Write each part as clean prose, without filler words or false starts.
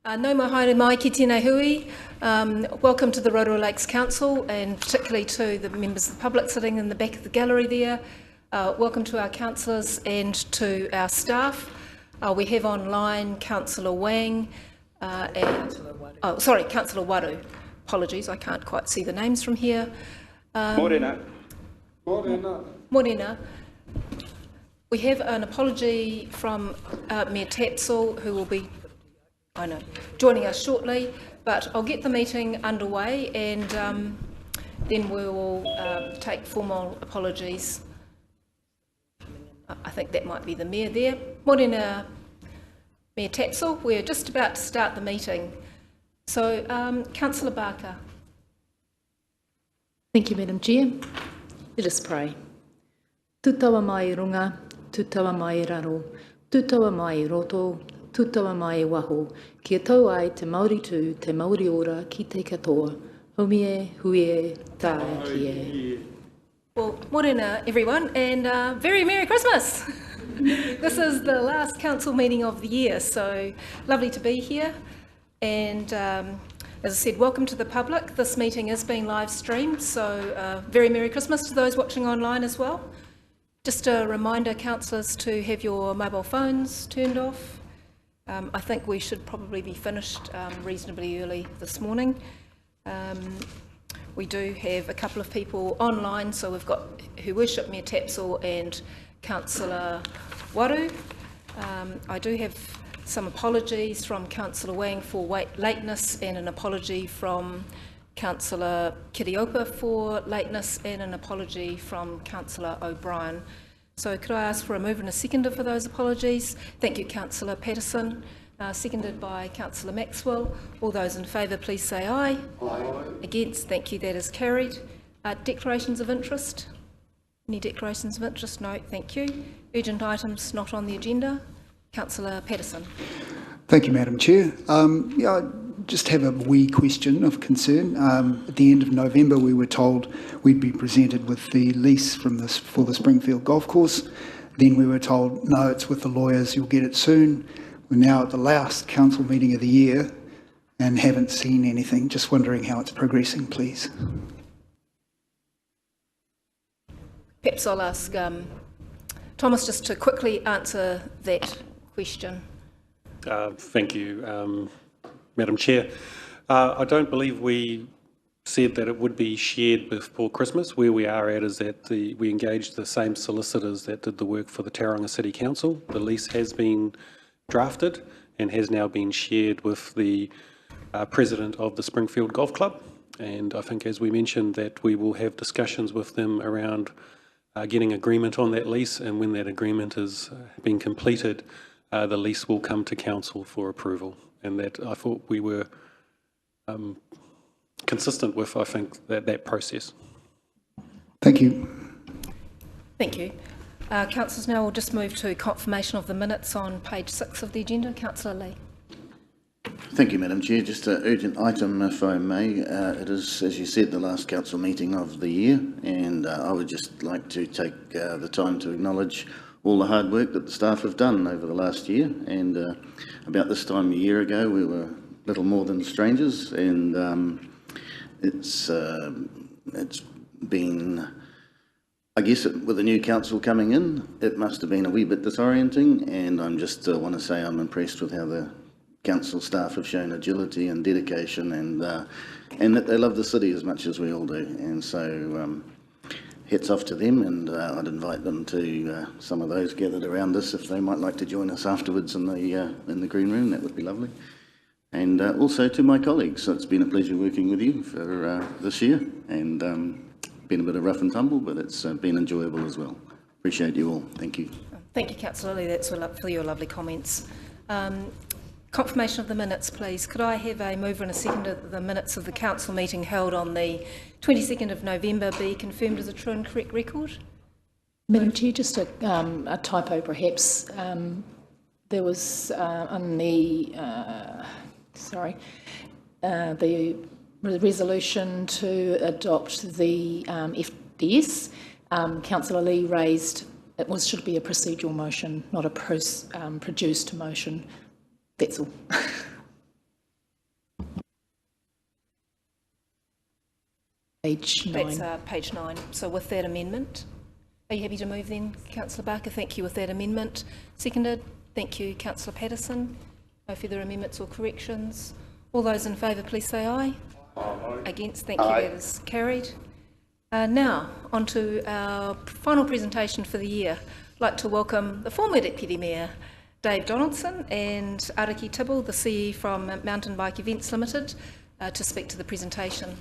Nau mai mai ki tēnei hui. Welcome to the Rotorua Lakes Council, and particularly to the members of the public sitting in the back of the gallery there. Welcome to our councillors and to our staff. We have online Councillor Wang Councillor Waru. Apologies, I can't quite see the names from here. Morena. We have an apology from Mayor Tapsell, who will be joining us shortly, but I'll get the meeting underway and then we will take formal apologies. I think that might be the Mayor there. Morena, Mayor Tapsell, we're just about to start the meeting. So, Councillor Barker. Thank you, Madam Chair. Let us pray. Tutawa mai runga, tutawa mai raro, tutawa mai roto, tutawa mai waho, kia tau ai te Māori tū, te Māori ora, ki te katoa, haumie, huie, tae, kie. Well, morena everyone, and very Merry Christmas! This is the last council meeting of the year, so lovely to be here. And as I said, welcome to the public. This meeting is being live streamed, so very Merry Christmas to those watching online as well. Just a reminder, councillors, to have your mobile phones turned off. I think we should probably be finished reasonably early this morning. We do have a couple of people online, so we've got who worship Mayor Tapsell and Councillor Waru. I do have some apologies from Councillor Wang for lateness, and an apology from Councillor Kiriopa for lateness, and an apology from Councillor O'Brien. So could I ask for a mover and a seconder for those apologies? Thank you, Councillor Patterson. Seconded by Councillor Maxwell. All those in favour, please say aye. Aye. Against? Thank you, that is carried. Declarations of interest? Any declarations of interest? No, thank you. Urgent items not on the agenda. Councillor Patterson. Thank you, Madam Chair. I just have a wee question of concern. At the end of November, we were told we'd be presented with the lease for the Springfield Golf Course. Then we were told, no, it's with the lawyers, you'll get it soon. We're now at the last council meeting of the year and haven't seen anything. Just wondering how it's progressing, please. Perhaps I'll ask Thomas just to quickly answer that question. Thank you, Madam Chair. I don't believe we said that it would be shared before Christmas. Where we are at is that we engaged the same solicitors that did the work for the Tauranga City Council. The lease has been drafted and has now been shared with the president of the Springfield Golf Club. And I think, as we mentioned, that we will have discussions with them around getting agreement on that lease, and when that agreement has been completed, the lease will come to council for approval. And that I thought we were consistent with, I think, that process. Thank you. Thank you. Councillors, now we'll just move to confirmation of the minutes on page 6 of the agenda. Councillor Lee. Thank you, Madam Chair. Just an urgent item, if I may. It is, as you said, the last council meeting of the year, and I would just like to take the time to acknowledge all the hard work that the staff have done over the last year. And about this time a year ago, we were little more than strangers, and it's been, I guess, with the new council coming in, it must have been a wee bit disorienting, and I'm just want to say I'm impressed with how the council staff have shown agility and dedication, and that they love the city as much as we all do. And so hats off to them, and I'd invite them to some of those gathered around us, if they might like to join us afterwards in the green room. That would be lovely. And also to my colleagues, it's been a pleasure working with you for this year, and been a bit of rough and tumble, but it's been enjoyable as well. Appreciate you all. Thank you. Thank you, Councillor Lee. That's for your lovely comments. Confirmation of the minutes, please. Could I have a mover and a seconder that the minutes of the council meeting held on the 22nd of November be confirmed as a true and correct record? Madam Chair, just a typo perhaps. There was on the the resolution to adopt the FDS, Councillor Lee raised it should be a procedural motion, not a produced motion. That's all. Page 9. That's page 9. So with that amendment, are you happy to move then, Councillor Barker? Thank you. With that amendment seconded. Thank you, Councillor Patterson. No further amendments or corrections. All those in favour, please say aye. Aye. Against, thank you. That is carried. Now, on to our final presentation for the year. I'd like to welcome the former Deputy Mayor, Dave Donaldson, and Ariki Tibble, the CE from Mountain Bike Events Limited, to speak to the presentation.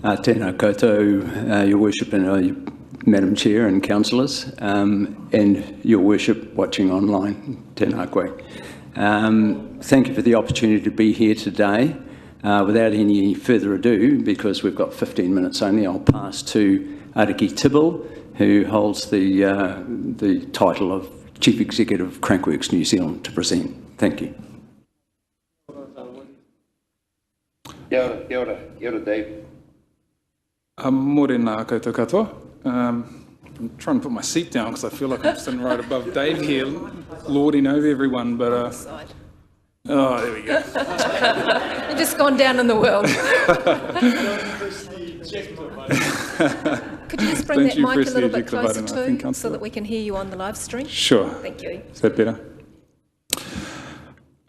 Tēnā koutou, Your Worship and Madam Chair and Councillors, and Your Worship watching online, tēnā koe. Thank you for the opportunity to be here today. Without any further ado, because we've got 15 minutes only, I'll pass to Ariki Tibble, who holds the title of Chief Executive of Crankworks New Zealand, to present. Thank you. Kia ora, Dave. Morena koutou katoa. I'm trying to put my seat down because I feel like I'm sitting right above Dave here, lording over everyone, but... oh, there we go. You've just gone down in the world. Could you just bring that mic a little bit closer too, so that we can hear you on the live stream? Sure. Thank you. Is that better?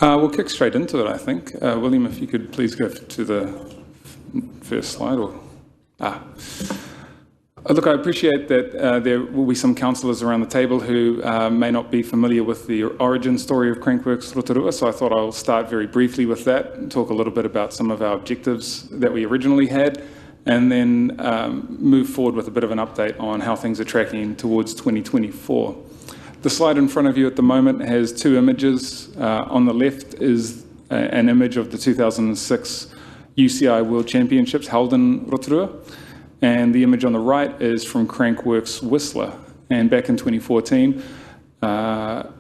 We'll kick straight into it, I think. William, if you could please go to the first slide. Look, I appreciate that there will be some councillors around the table who may not be familiar with the origin story of Crankworks Rotorua, so I thought I'll start very briefly with that and talk a little bit about some of our objectives that we originally had, and then move forward with a bit of an update on how things are tracking towards 2024. The slide in front of you at the moment has two images. On the left is an image of the 2006 UCI World Championships held in Rotorua, and the image on the right is from Crankworks Whistler. And back in 2014, a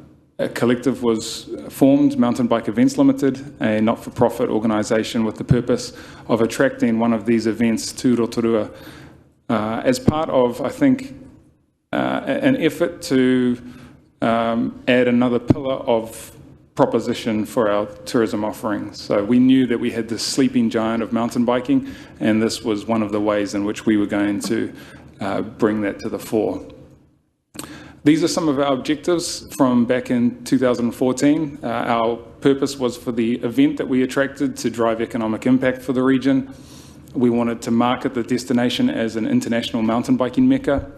collective was formed, Mountain Bike Events Limited, a not-for-profit organisation with the purpose of attracting one of these events to Rotorua as part of, I think, an effort to add another pillar of proposition for our tourism offerings. So we knew that we had this sleeping giant of mountain biking, and this was one of the ways in which we were going to bring that to the fore. These are some of our objectives from back in 2014. Our purpose was for the event that we attracted to drive economic impact for the region. We wanted to market the destination as an international mountain biking mecca.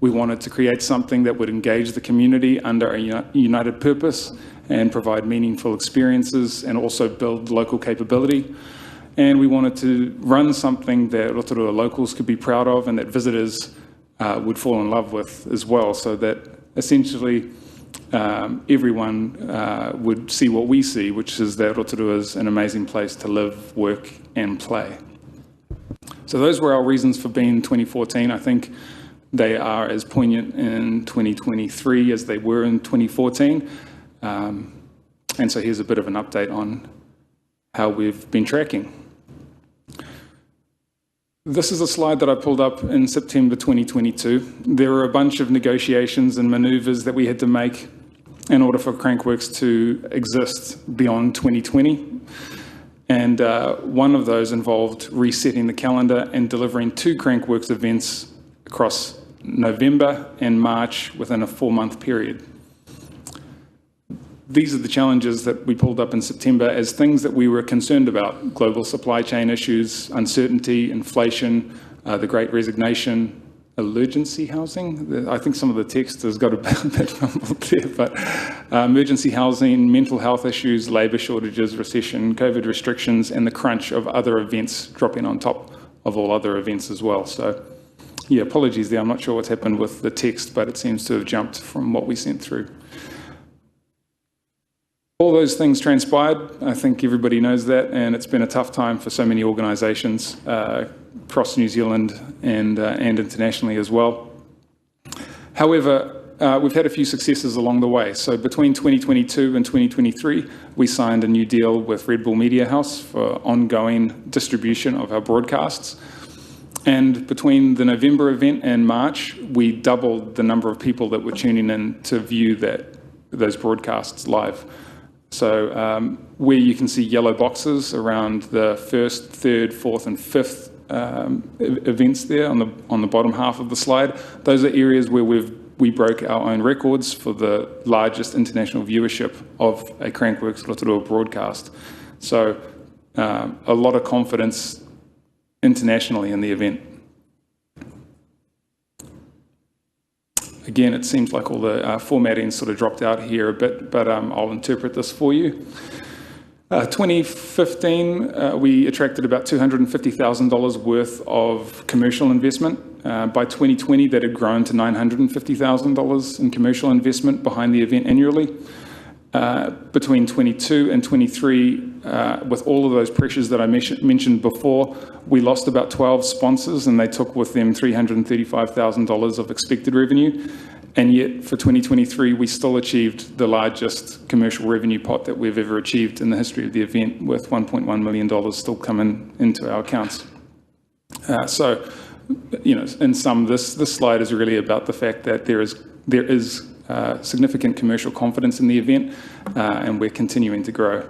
We wanted to create something that would engage the community under a united purpose and provide meaningful experiences and also build local capability. And we wanted to run something that Rotorua locals could be proud of and that visitors would fall in love with as well, so that essentially everyone would see what we see, which is that Rotorua is an amazing place to live, work and play. So those were our reasons for being in 2014. I think they are as poignant in 2023 as they were in 2014. And so here's a bit of an update on how we've been tracking. This is a slide that I pulled up in September 2022. There were a bunch of negotiations and manoeuvres that we had to make in order for Crankworks to exist beyond 2020. And one of those involved resetting the calendar and delivering 2 Crankworks events across November and March within a 4-month period. These are the challenges that we pulled up in September as things that we were concerned about: global supply chain issues, uncertainty, inflation, the Great Resignation, emergency housing. I think some of the text has got a bit mumbled there, but emergency housing, mental health issues, labour shortages, recession, COVID restrictions, and the crunch of other events dropping on top of all other events as well. So, yeah, apologies there. I'm not sure what's happened with the text, but it seems to have jumped from what we sent through. All those things transpired. I think everybody knows that, and it's been a tough time for so many organisations across New Zealand and internationally as well. However, we've had a few successes along the way. So between 2022 and 2023, we signed a new deal with Red Bull Media House for ongoing distribution of our broadcasts. And between the November event and March, we doubled the number of people that were tuning in to view those broadcasts live. So where you can see yellow boxes around the first, third, fourth, and fifth events there on the bottom half of the slide, those are areas where we broke our own records for the largest international viewership of a Crankworks Rotorua broadcast. So a lot of confidence internationally in the event. Again, it seems like all the formatting sort of dropped out here a bit, but I'll interpret this for you. 2015, we attracted about $250,000 worth of commercial investment. By 2020, that had grown to $950,000 in commercial investment behind the event annually. Between 22 and 23, with all of those pressures that I mentioned before, we lost about 12 sponsors, and they took with them $335,000 of expected revenue. And yet, for 2023, we still achieved the largest commercial revenue pot that we've ever achieved in the history of the event, with $1.1 million still coming into our accounts. So, you know, in sum, this slide is really about the fact that there is significant commercial confidence in the event, and we're continuing to grow.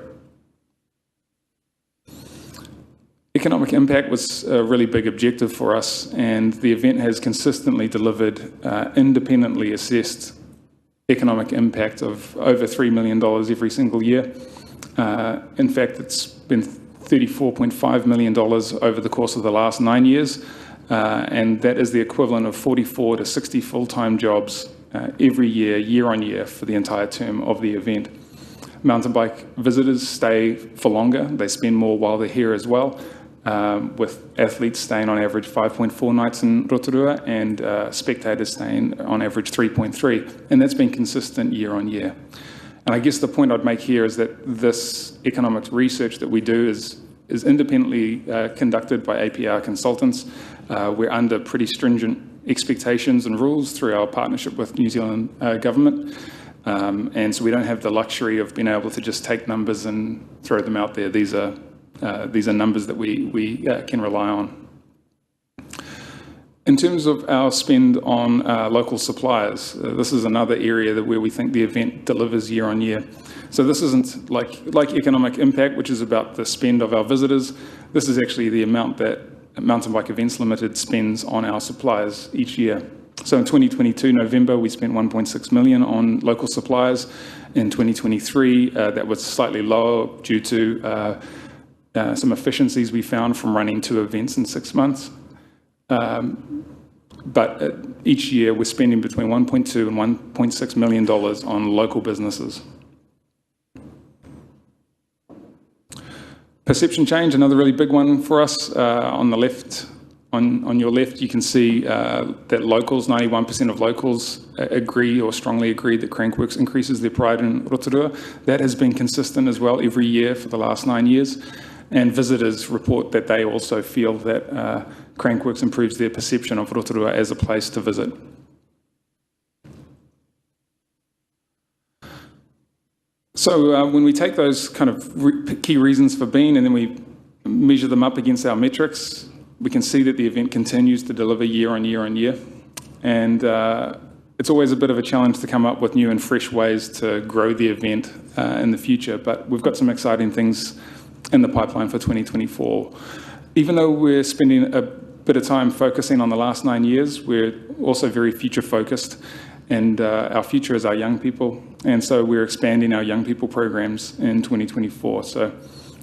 Economic impact was a really big objective for us, and the event has consistently delivered independently assessed economic impact of over $3 million every single year. In fact, it's been $34.5 million over the course of the last 9 years, and that is the equivalent of 44 to 60 full-time jobs every year, year on year, for the entire term of the event. Mountain bike visitors stay for longer. They spend more while they're here as well, with athletes staying on average 5.4 nights in Rotorua and spectators staying on average 3.3. And that's been consistent year on year. And I guess the point I'd make here is that this economics research that we do is independently conducted by APR consultants. We're under pretty stringent expectations and rules through our partnership with New Zealand government. And so we don't have the luxury of being able to just take numbers and throw them out there. These are numbers that we can rely on. In terms of our spend on local suppliers, this is another area where we think the event delivers year on year. So this isn't like economic impact, which is about the spend of our visitors. This is actually the amount that Mountain Bike Events Limited spends on our suppliers each year. So in 2022, November, we spent $1.6 million on local suppliers. In 2023, that was slightly lower due to some efficiencies we found from running 2 events in 6 months. But each year, we're spending between $1.2 and $1.6 million on local businesses. Perception change, another really big one for us. On the left, on your left, you can see that locals, 91% of locals agree or strongly agree that Crankworks increases their pride in Rotorua. That has been consistent as well every year for the last 9 years. And visitors report that they also feel that Crankworks improves their perception of Rotorua as a place to visit. So when we take those kind of key reasons for being and then we measure them up against our metrics, we can see that the event continues to deliver year on year on year. And it's always a bit of a challenge to come up with new and fresh ways to grow the event in the future, but we've got some exciting things in the pipeline for 2024. Even though we're spending a bit of time focusing on the last 9 years, we're also very future focused. And our future is our young people. And so we're expanding our young people programs in 2024. So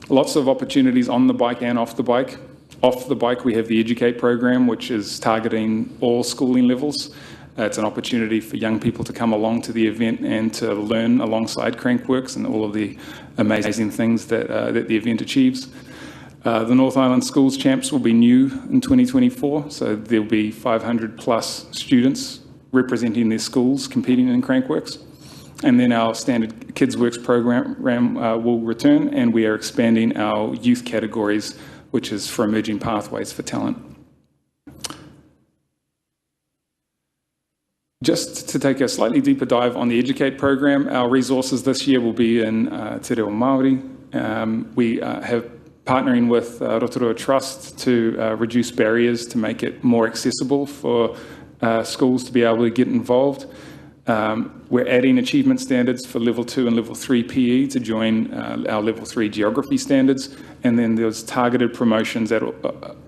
lots of opportunities on the bike and off the bike. Off the bike, we have the Educate program, which is targeting all schooling levels. It's an opportunity for young people to come along to the event and to learn alongside Crankworks and all of the amazing things that the event achieves. The North Island Schools Champs will be new in 2024. So there'll be 500 plus students representing their schools competing in Crankworks. And then our standard Kids Works program will return, and we are expanding our youth categories, which is for emerging pathways for talent. Just to take a slightly deeper dive on the Educate program, our resources this year will be in Te Reo Māori. We have partnering with Rotorua Trust to reduce barriers to make it more accessible for schools to be able to get involved. We're adding achievement standards for level 2 and level 3 PE to join our level 3 geography standards, and then there's targeted promotions at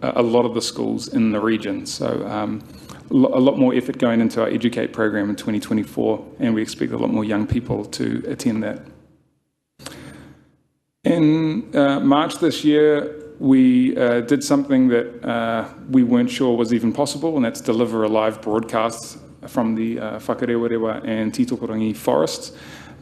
a lot of the schools in the region. So a lot more effort going into our Educate program in 2024, and we expect a lot more young people to attend that. In March this year, we did something that we weren't sure was even possible, and that's deliver a live broadcast from the Whakarewarewa and Titokorangi forests.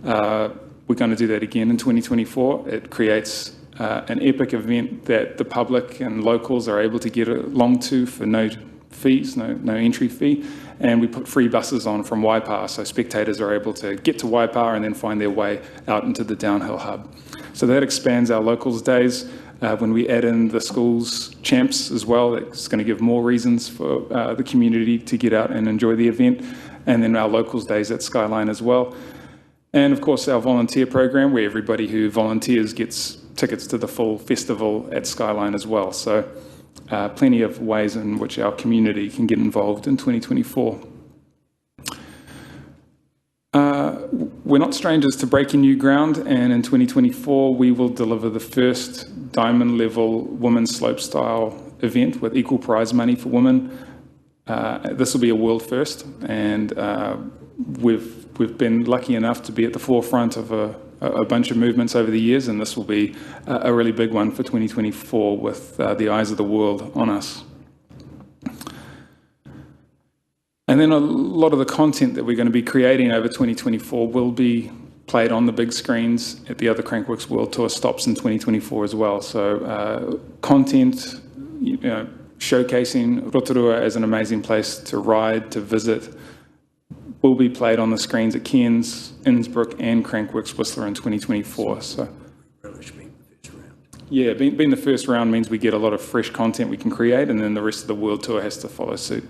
We're going to do that again in 2024. It creates an epic event that the public and locals are able to get along to for no fees, no entry fee, and we put free buses on from Waipa, so spectators are able to get to Waipa and then find their way out into the downhill hub. So that expands our locals days. When we add in the schools champs as well, it's going to give more reasons for the community to get out and enjoy the event, and then our locals days at Skyline as well. And of course our volunteer program, where everybody who volunteers gets tickets to the full festival at Skyline as well. So plenty of ways in which our community can get involved in 2024. We're not strangers to breaking new ground, and in 2024 we will deliver the first diamond level women's slopestyle event with equal prize money for women. This will be a world first, and we've been lucky enough to be at the forefront of a bunch of movements over the years, and this will be a really big one for 2024 with the eyes of the world on us. And then a lot of the content that we're going to be creating over 2024 will be played on the big screens at the other Crankworx World Tour stops in 2024 as well. So content, showcasing Rotorua as an amazing place to ride, to visit, will be played on the screens at Cairns, Innsbruck and Crankworx Whistler in 2024. So, yeah, being the first round means we get a lot of fresh content we can create, and then the rest of the World Tour has to follow suit.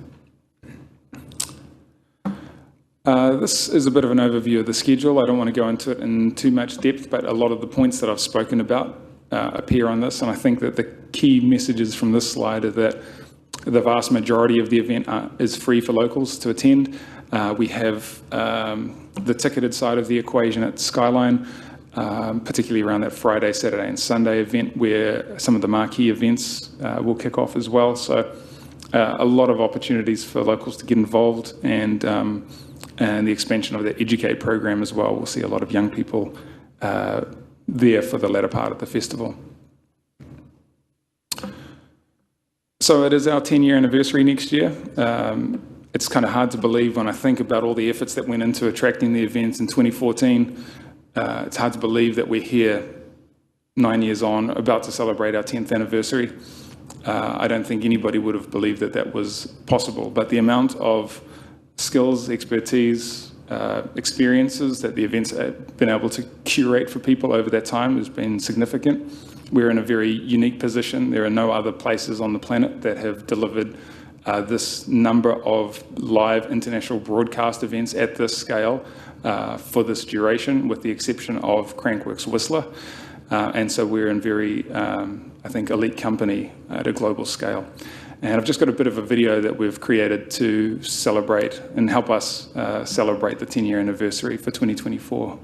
This is a bit of an overview of the schedule. I don't want to go into it in too much depth, but a lot of the points that I've spoken about appear on this, and I think that the key messages from this slide are that the vast majority of the event is free for locals to attend. We have the ticketed side of the equation at Skyline, particularly around that Friday, Saturday and Sunday event where some of the marquee events will kick off as well. So a lot of opportunities for locals to get involved, and the expansion of the Educate program as well. We'll see a lot of young people there for the latter part of the festival. So it is our 10-year anniversary next year. It's kind of hard to believe when I think about all the efforts that went into attracting the events in 2014. It's hard to believe that we're here 9 years on, about to celebrate our 10th anniversary. I don't think anybody would have believed that that was possible, but the amount of skills, expertise, experiences that the events have been able to curate for people over that time has been significant. We're in a very unique position. There are no other places on the planet that have delivered this number of live international broadcast events at this scale for this duration, with the exception of Crankworx Whistler. And so we're in very, I think, elite company at a global scale. And I've just got a bit of a video that we've created to celebrate and help us celebrate the 10-year anniversary for 2024.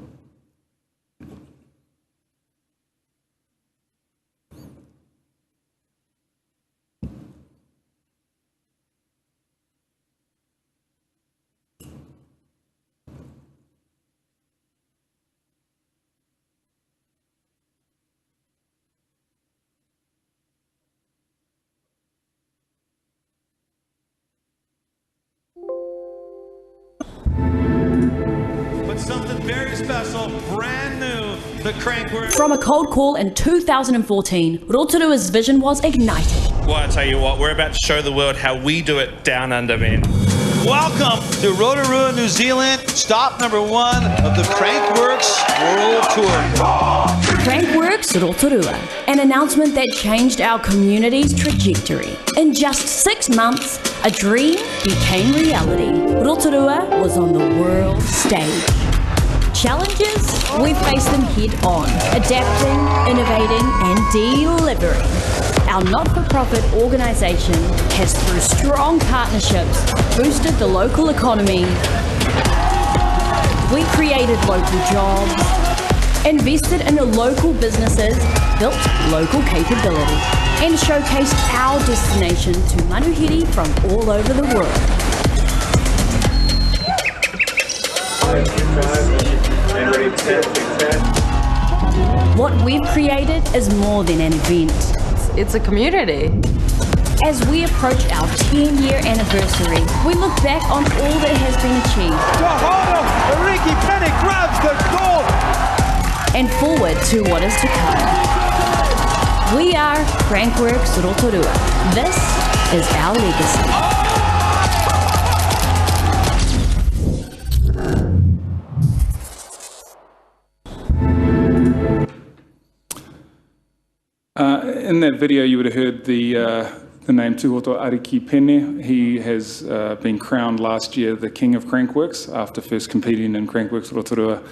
Something very special, brand new, the Crankworx. From a cold call in 2014, Rotorua's vision was ignited. Well, I tell you what, we're about to show the world how we do it down under, man. welcome to Rotorua, New Zealand, stop number 1 of the Crankworks World Tour. Crankworks Rotorua, an announcement that changed our community's trajectory. In just 6 months, a dream became reality. Rotorua was on the world stage. Challenges? We faced them head on, adapting, innovating, and delivering. Our not-for-profit organisation has, through strong partnerships, boosted the local economy. We created local jobs, invested in the local businesses, built local capability, and showcased our destination to manuhiri from all over the world. What we've created is more than an event. It's a community. As we approach our 10-year anniversary, we look back on all that has been achieved. Ricky Penny grabs the goal! And forward to what is to come. We are Crankworks Rotorua. This is our legacy. In that video, you would have heard the name Tūhoto Ariki Pene. He has been crowned last year the King of Crankworks after first competing in Crankworks Rotorua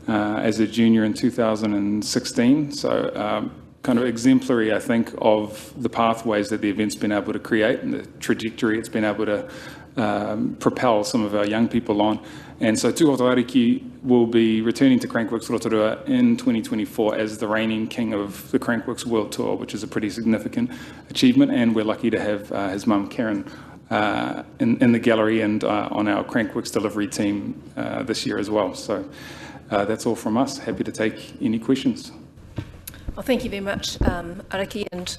as a junior in 2016. So kind of exemplary, I think, of the pathways that the event's been able to create and the trajectory it's been able to propel some of our young people on. And so Tūhoto Ariki will be returning to Crankworks Rotorua in 2024 as the reigning king of the Crankworks World Tour, which is a pretty significant achievement. And we're lucky to have his mum, Karen, in the gallery and on our Crankworks delivery team this year as well. So that's all from us. Happy to take any questions. Well, thank you very much, Ariki, and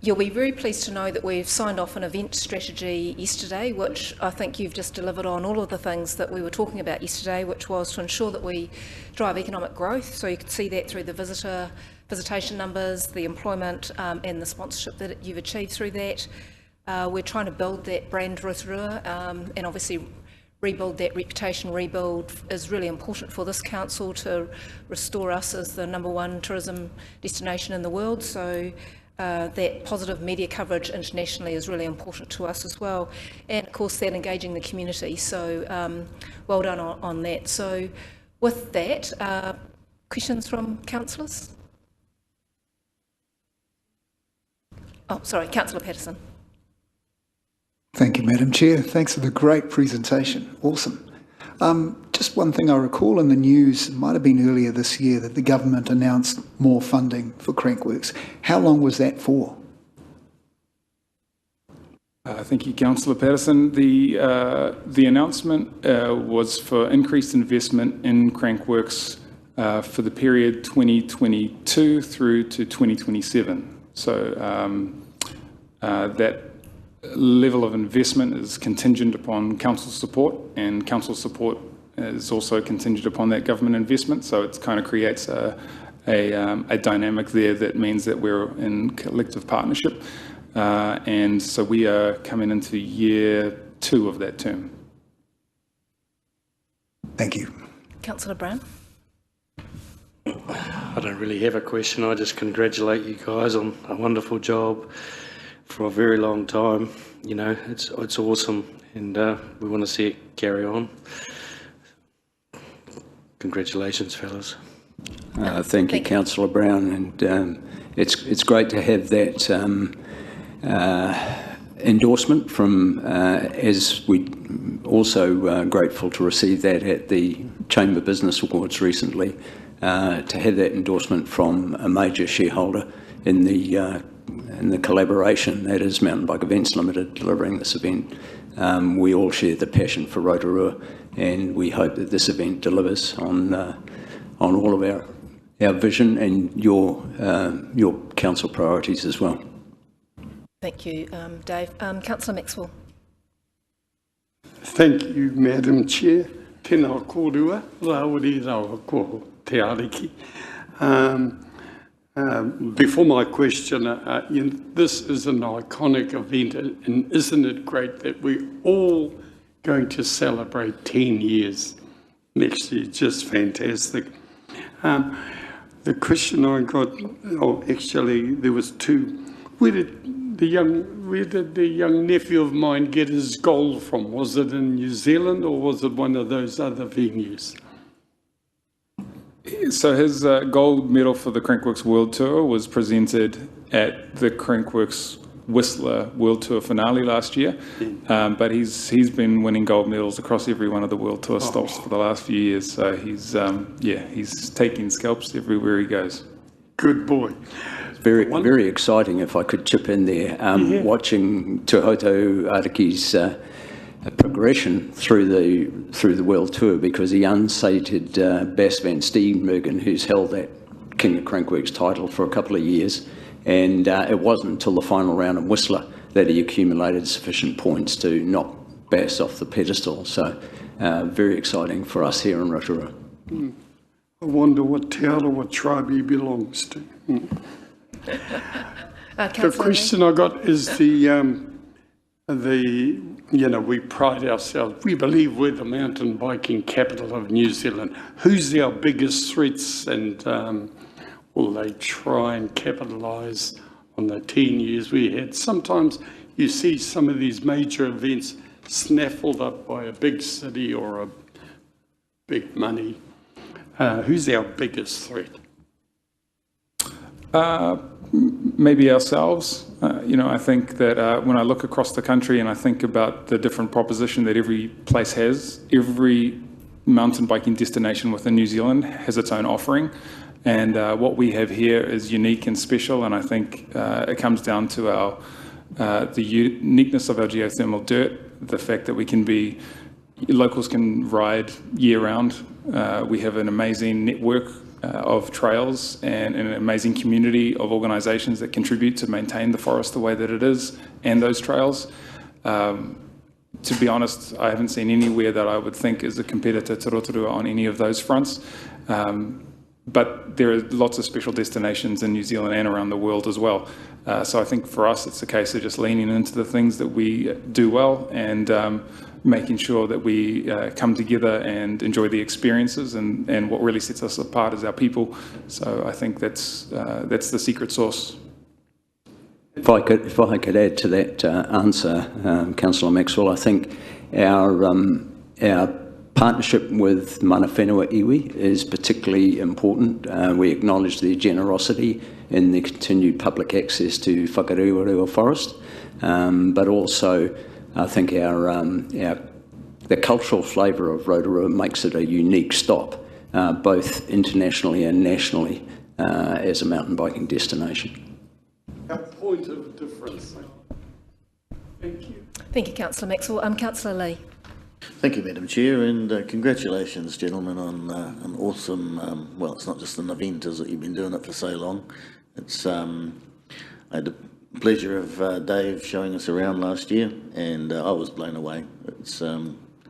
you'll be very pleased to know that we've signed off an event strategy yesterday, which I think you've just delivered on all of the things that we were talking about yesterday, which was to ensure that we drive economic growth. So you can see that through the visitation numbers, the employment and the sponsorship that you've achieved through that. We're trying to build that brand Rotorua and obviously rebuild that reputation. Rebuild is really important for this council to restore us as the #1 tourism destination in the world. So that positive media coverage internationally is really important to us as well. And of course that engaging the community, so well done on that. So with that, questions from councillors? Oh, sorry, Councillor Patterson. Thank you, Madam Chair. Thanks for the great presentation. Awesome. Just one thing I recall in the news, it might have been earlier this year, that the government announced more funding for Crankworks. How long was that for? Thank you, Councillor Patterson. The announcement was for increased investment in Crankworks for the period 2022 through to 2027. So that level of investment is contingent upon council support, and council support is also contingent upon that government investment. So it kind of creates a dynamic there that means that we're in collective partnership. And so we are coming into year 2 of that term. Thank you. Councillor Brown. I don't really have a question. I just congratulate you guys on a wonderful job for a very long time. You know, it's awesome, and we want to see it carry on. Congratulations, fellas. Thank you, Councillor Brown, and it's great to have that endorsement from, as we also grateful to receive that at the Chamber Business Awards recently, to have that endorsement from a major shareholder in the collaboration that is Mountain Bike Events Limited delivering this event. We all share the passion for Rotorua, and we hope that this event delivers on all of our vision and your council priorities as well. Thank you, Dave. Councillor Maxwell. Thank you, Madam Chair. Tēnā kōrua, Rāori rawa ko te ariki. Before my question, this is an iconic event, and isn't it great that we all going to celebrate 10 years next year. Just fantastic. The question I got, actually there was two. Where did the young nephew of mine get his gold from? Was it in New Zealand or was it one of those other venues? So his gold medal for the Crankworks World Tour was presented at the Crankworks Whistler World Tour finale last year, but he's been winning gold medals across every one of the World Tour stops for the last few years. So he's taking scalps everywhere he goes. Good boy. Very exciting. If I could chip in there, watching Tūhoto Araki's progression through the World Tour, because the unsated Bas van Steenbergen, who's held that King of Crankworks title for a couple of years. And it wasn't until the final round of Whistler that he accumulated sufficient points to knock Bass off the pedestal. So very exciting for us here in Rotorua. I wonder what te ara, what tribe he belongs to. The question I got is we pride ourselves, we believe we're the mountain biking capital of New Zealand. Who's our biggest threats, and will they try and capitalise on the 10 years we had? Sometimes you see some of these major events snaffled up by a big city or a big money. Who's our biggest threat? Maybe ourselves. I think that when I look across the country and I think about the different proposition that every place has, every mountain biking destination within New Zealand has its own offering. And what we have here is unique and special, and I think it comes down to the uniqueness of our geothermal dirt, the fact that locals can ride year-round. We have an amazing network of trails and an amazing community of organisations that contribute to maintain the forest the way that it is and those trails. To be honest, I haven't seen anywhere that I would think is a competitor to Rotorua on any of those fronts. But there are lots of special destinations in New Zealand and around the world as well. So I think for us, it's a case of just leaning into the things that we do well and making sure that we come together and enjoy the experiences. And what really sets us apart is our people. So I think that's the secret sauce. If I could add to that answer, Councillor Maxwell, I think our partnership with Mana Whenua Iwi is particularly important. We acknowledge their generosity in the continued public access to Whakarewa forest, but also I think the cultural flavour of Rotorua makes it a unique stop, both internationally and nationally, as a mountain biking destination. Our point of difference. Thank you. Thank you, Councillor Maxwell. Councillor Lee. Thank you, Madam Chair, and congratulations, gentlemen, on an awesome, well, it's not just an event, is it? You've been doing it for so long. It's, I had the pleasure of Dave showing us around last year, and I was blown away. It's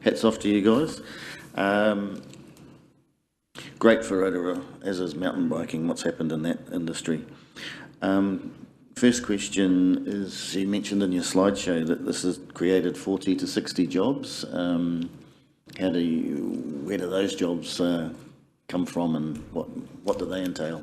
hats off to you guys. Great for Rotorua, as is mountain biking, what's happened in that industry. First question is, you mentioned in your slideshow that this has created 40 to 60 jobs. Where do those jobs come from, and what do they entail?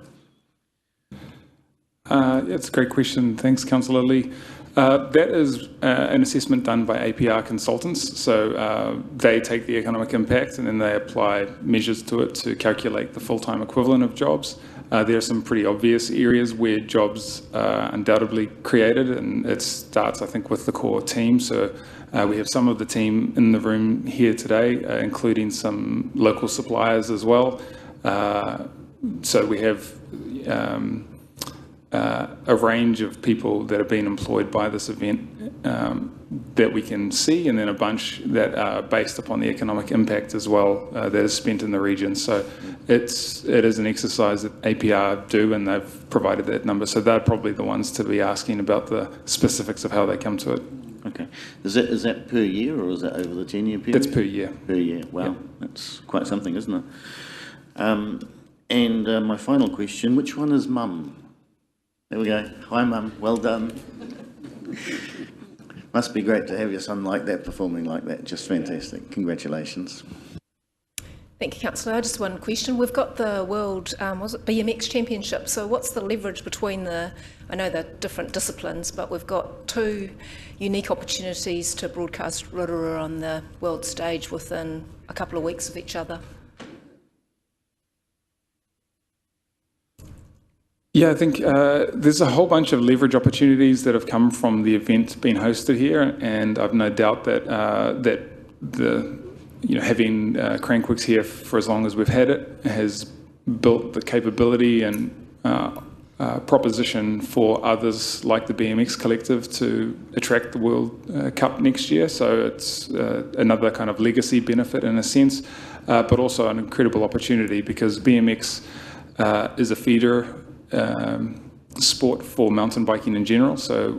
That's a great question. Thanks, Councillor Lee. That is an assessment done by APR consultants. So they take the economic impact and then they apply measures to it to calculate the full-time equivalent of jobs. There are some pretty obvious areas where jobs are undoubtedly created, and it starts, I think, with the core team. So we have some of the team in the room here today, including some local suppliers as well. So we have a range of people that have been employed by this event that we can see, and then a bunch that are based upon the economic impact as well that is spent in the region. So it is an exercise that APR do, and they've provided that number. So they're probably the ones to be asking about the specifics of how they come to it. Okay. Is that per year, or is that over the 10-year period? That's per year. Per year. Wow, yep. That's quite something, isn't it? And my final question, which one is Mum? There we go. Hi, Mum. Well done. Must be great to have your son like that, performing like that. Just fantastic. Congratulations. Thank you, Councillor. Just one question. We've got the World, was it BMX Championship? So what's the leverage between I know they're different disciplines, but we've got two unique opportunities to broadcast Rotorua on the world stage within a couple of weeks of each other. Yeah, I think there's a whole bunch of leverage opportunities that have come from the event being hosted here, and I've no doubt that having Crankworks here for as long as we've had it has built the capability and proposition for others like the BMX Collective to attract the World Cup next year. So it's another kind of legacy benefit in a sense, but also an incredible opportunity because BMX is a feeder sport for mountain biking in general. So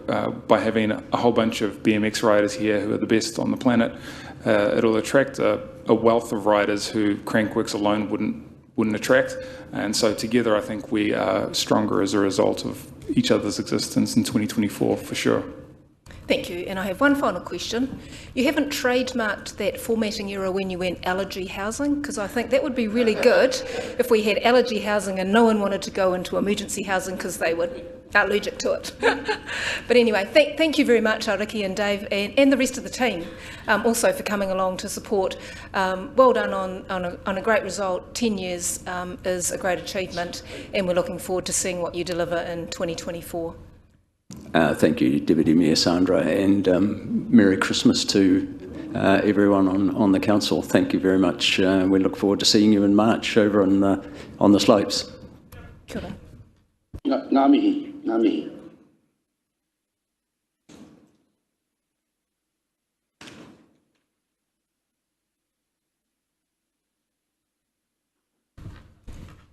by having a whole bunch of BMX riders here who are the best on the planet, it'll attract a wealth of riders who Crankworks alone wouldn't attract. And so together I think we are stronger as a result of each other's existence in 2024 for sure. Thank you. And I have one final question. You haven't trademarked that formatting error when you went allergy housing, because I think that would be really good if we had allergy housing and no one wanted to go into emergency housing because they were allergic to it. But anyway, thank you very much, Ariki and Dave, and the rest of the team, also for coming along to support. Well done on a great result. 10 years is a great achievement, and we're looking forward to seeing what you deliver in 2024. Thank you, Deputy Mayor Sandra, and Merry Christmas to everyone on the council. Thank you very much. We look forward to seeing you in March over on the slopes. Kia ora. Ngā mihi, ngā mihi.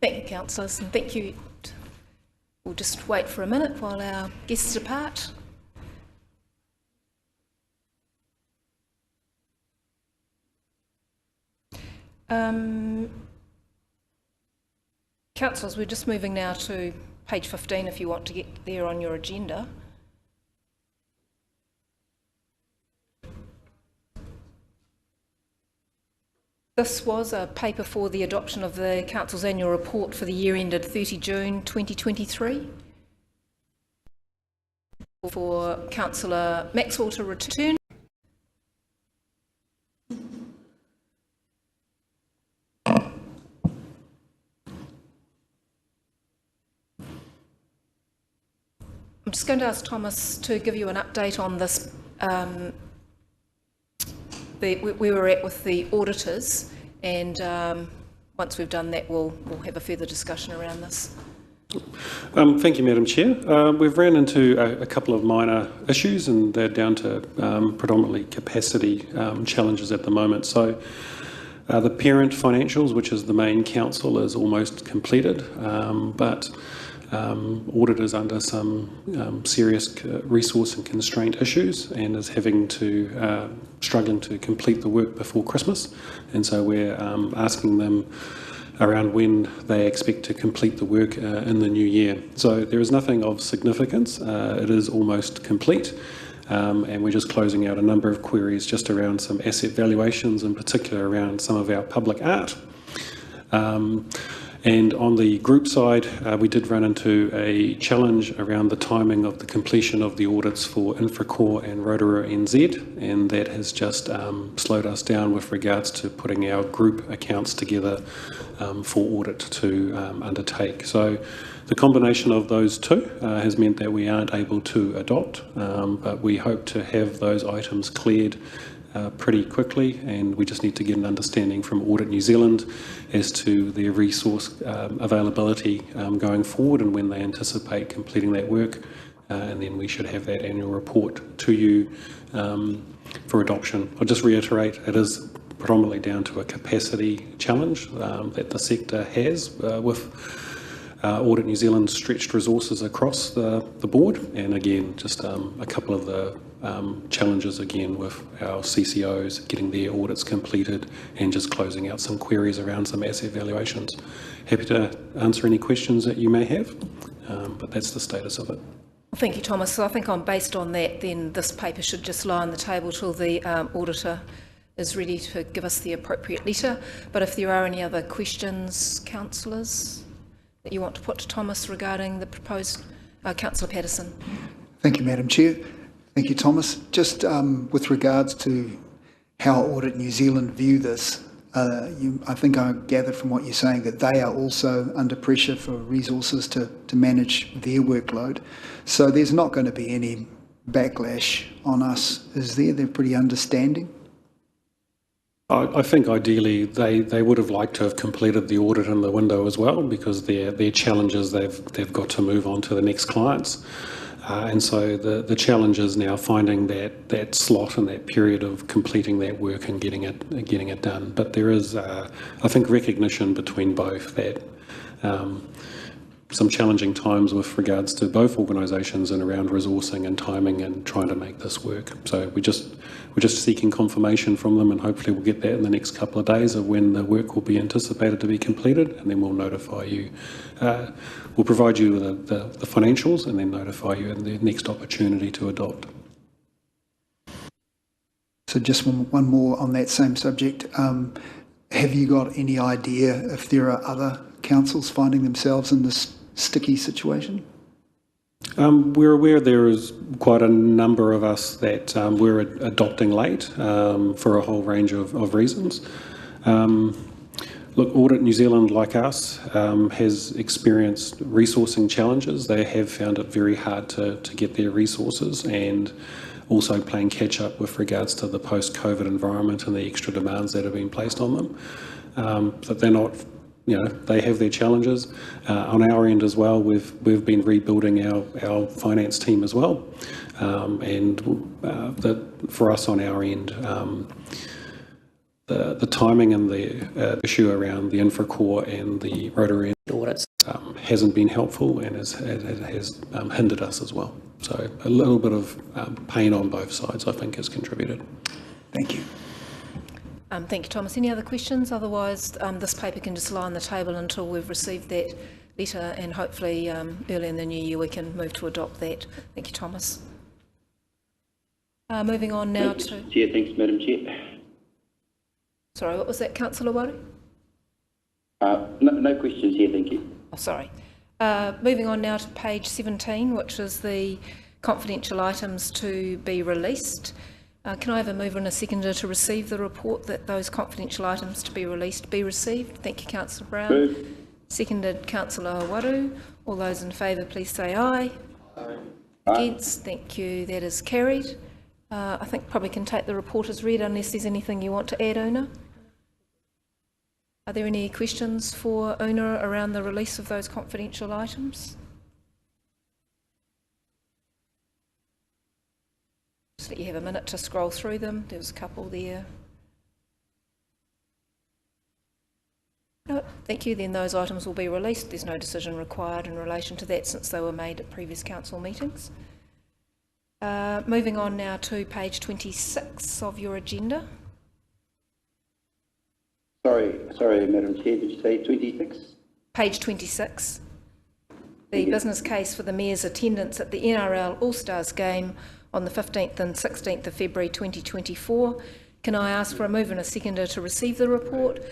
Thank you, councillors, and thank you. We'll just wait for a minute while our guests depart. Councillors, we're just moving now to page 15 if you want to get there on your agenda. This was a paper for the adoption of the Council's annual report for the year ended 30 June 2023. For Councillor Maxwell to return. I'm just going to ask Thomas to give you an update on this, where we're at with the auditors, and once we've done that, we'll have a further discussion around this. Thank you, Madam Chair. We've ran into a couple of minor issues, and they're down to predominantly capacity challenges at the moment. So the parent financials, which is the main council, is almost completed, but auditors under some serious resource and constraint issues and is struggling to complete the work before Christmas, and so we're asking them around when they expect to complete the work in the new year. So there is nothing of significance. It is almost complete, and we're just closing out a number of queries just around some asset valuations, in particular around some of our public art. And on the group side, we did run into a challenge around the timing of the completion of the audits for Infracore and Rotorua NZ, and that has just slowed us down with regards to putting our group accounts together for audit to undertake. So the combination of those two has meant that we aren't able to adopt, but we hope to have those items cleared pretty quickly, and we just need to get an understanding from Audit New Zealand as to their resource availability going forward and when they anticipate completing that work, and then we should have that annual report to you for adoption. I'll just reiterate, it is predominantly down to a capacity challenge that the sector has with Audit New Zealand's stretched resources across the board, and again just a couple of the challenges again with our CCOs getting their audits completed and just closing out some queries around some asset valuations. Happy to answer any questions that you may have, but that's the status of it. Thank you, Thomas. So I think based on that, then this paper should just lie on the table till the auditor is ready to give us the appropriate letter. But if there are any other questions, councillors, that you want to put to Thomas regarding the proposed, Councillor Patterson. Thank you, Madam Chair. Thank you, Thomas. Just with regards to how Audit New Zealand view this, I think I gathered from what you're saying that they are also under pressure for resources to manage their workload. So there's not going to be any backlash on us, is there? They're pretty understanding. I think ideally they would have liked to have completed the audit in the window as well, because their challenges, they've got to move on to the next clients. And so the challenge is now finding that slot and that period of completing that work and getting it done. But there is, I think, recognition between both that some challenging times with regards to both organisations and around resourcing and timing and trying to make this work. So we're just seeking confirmation from them, and hopefully we'll get that in the next couple of days of when the work will be anticipated to be completed, and then we'll notify you. We'll provide you with the financials and then notify you in the next opportunity to adopt. So just one more on that same subject. Have you got any idea if there are other councils finding themselves in this sticky situation? We're aware there is quite a number of us that we're adopting late for a whole range of reasons. Look, Audit New Zealand, like us, has experienced resourcing challenges. They have found it very hard to get their resources, and also playing catch up with regards to the post-COVID environment and the extra demands that have been placed on them. But they're not, they have their challenges. On our end as well, we've been rebuilding our finance team as well. For us on our end, the timing and the issue around the Infracore and the Rotorua audits hasn't been helpful, and it has hindered us as well. So a little bit of pain on both sides, I think, has contributed. Thank you. Thank you, Thomas. Any other questions? Otherwise, this paper can just lie on the table until we've received that letter, and hopefully early in the new year we can move to adopt that. Thank you, Thomas. Moving on now to... Chair, thanks, Madam Chair. Sorry, what was that, Councillor Waru? No questions here, thank you. Oh, sorry. Moving on now to page 17, which is the confidential items to be released. Can I have a mover and a seconder to receive the report that those confidential items to be released be received? Thank you, Councillor Brown. Move. Seconded, Councillor Waru. All those in favour, please say aye. Aye. Against? Thank you. That is carried. I think probably can take the report as read unless there's anything you want to add, Una. Are there any questions for Una around the release of those confidential items? Just let you have a minute to scroll through them. There's a couple there. No, thank you. Then those items will be released. There's no decision required in relation to that since they were made at previous council meetings. Moving on now to page 26 of your agenda. Sorry, Madam Chair, did you say 26? Page 26. The business case for the Mayor's attendance at the NRL All-Stars game on the 15th and 16th of February 2024. Can I ask for a mover and a seconder to receive the report?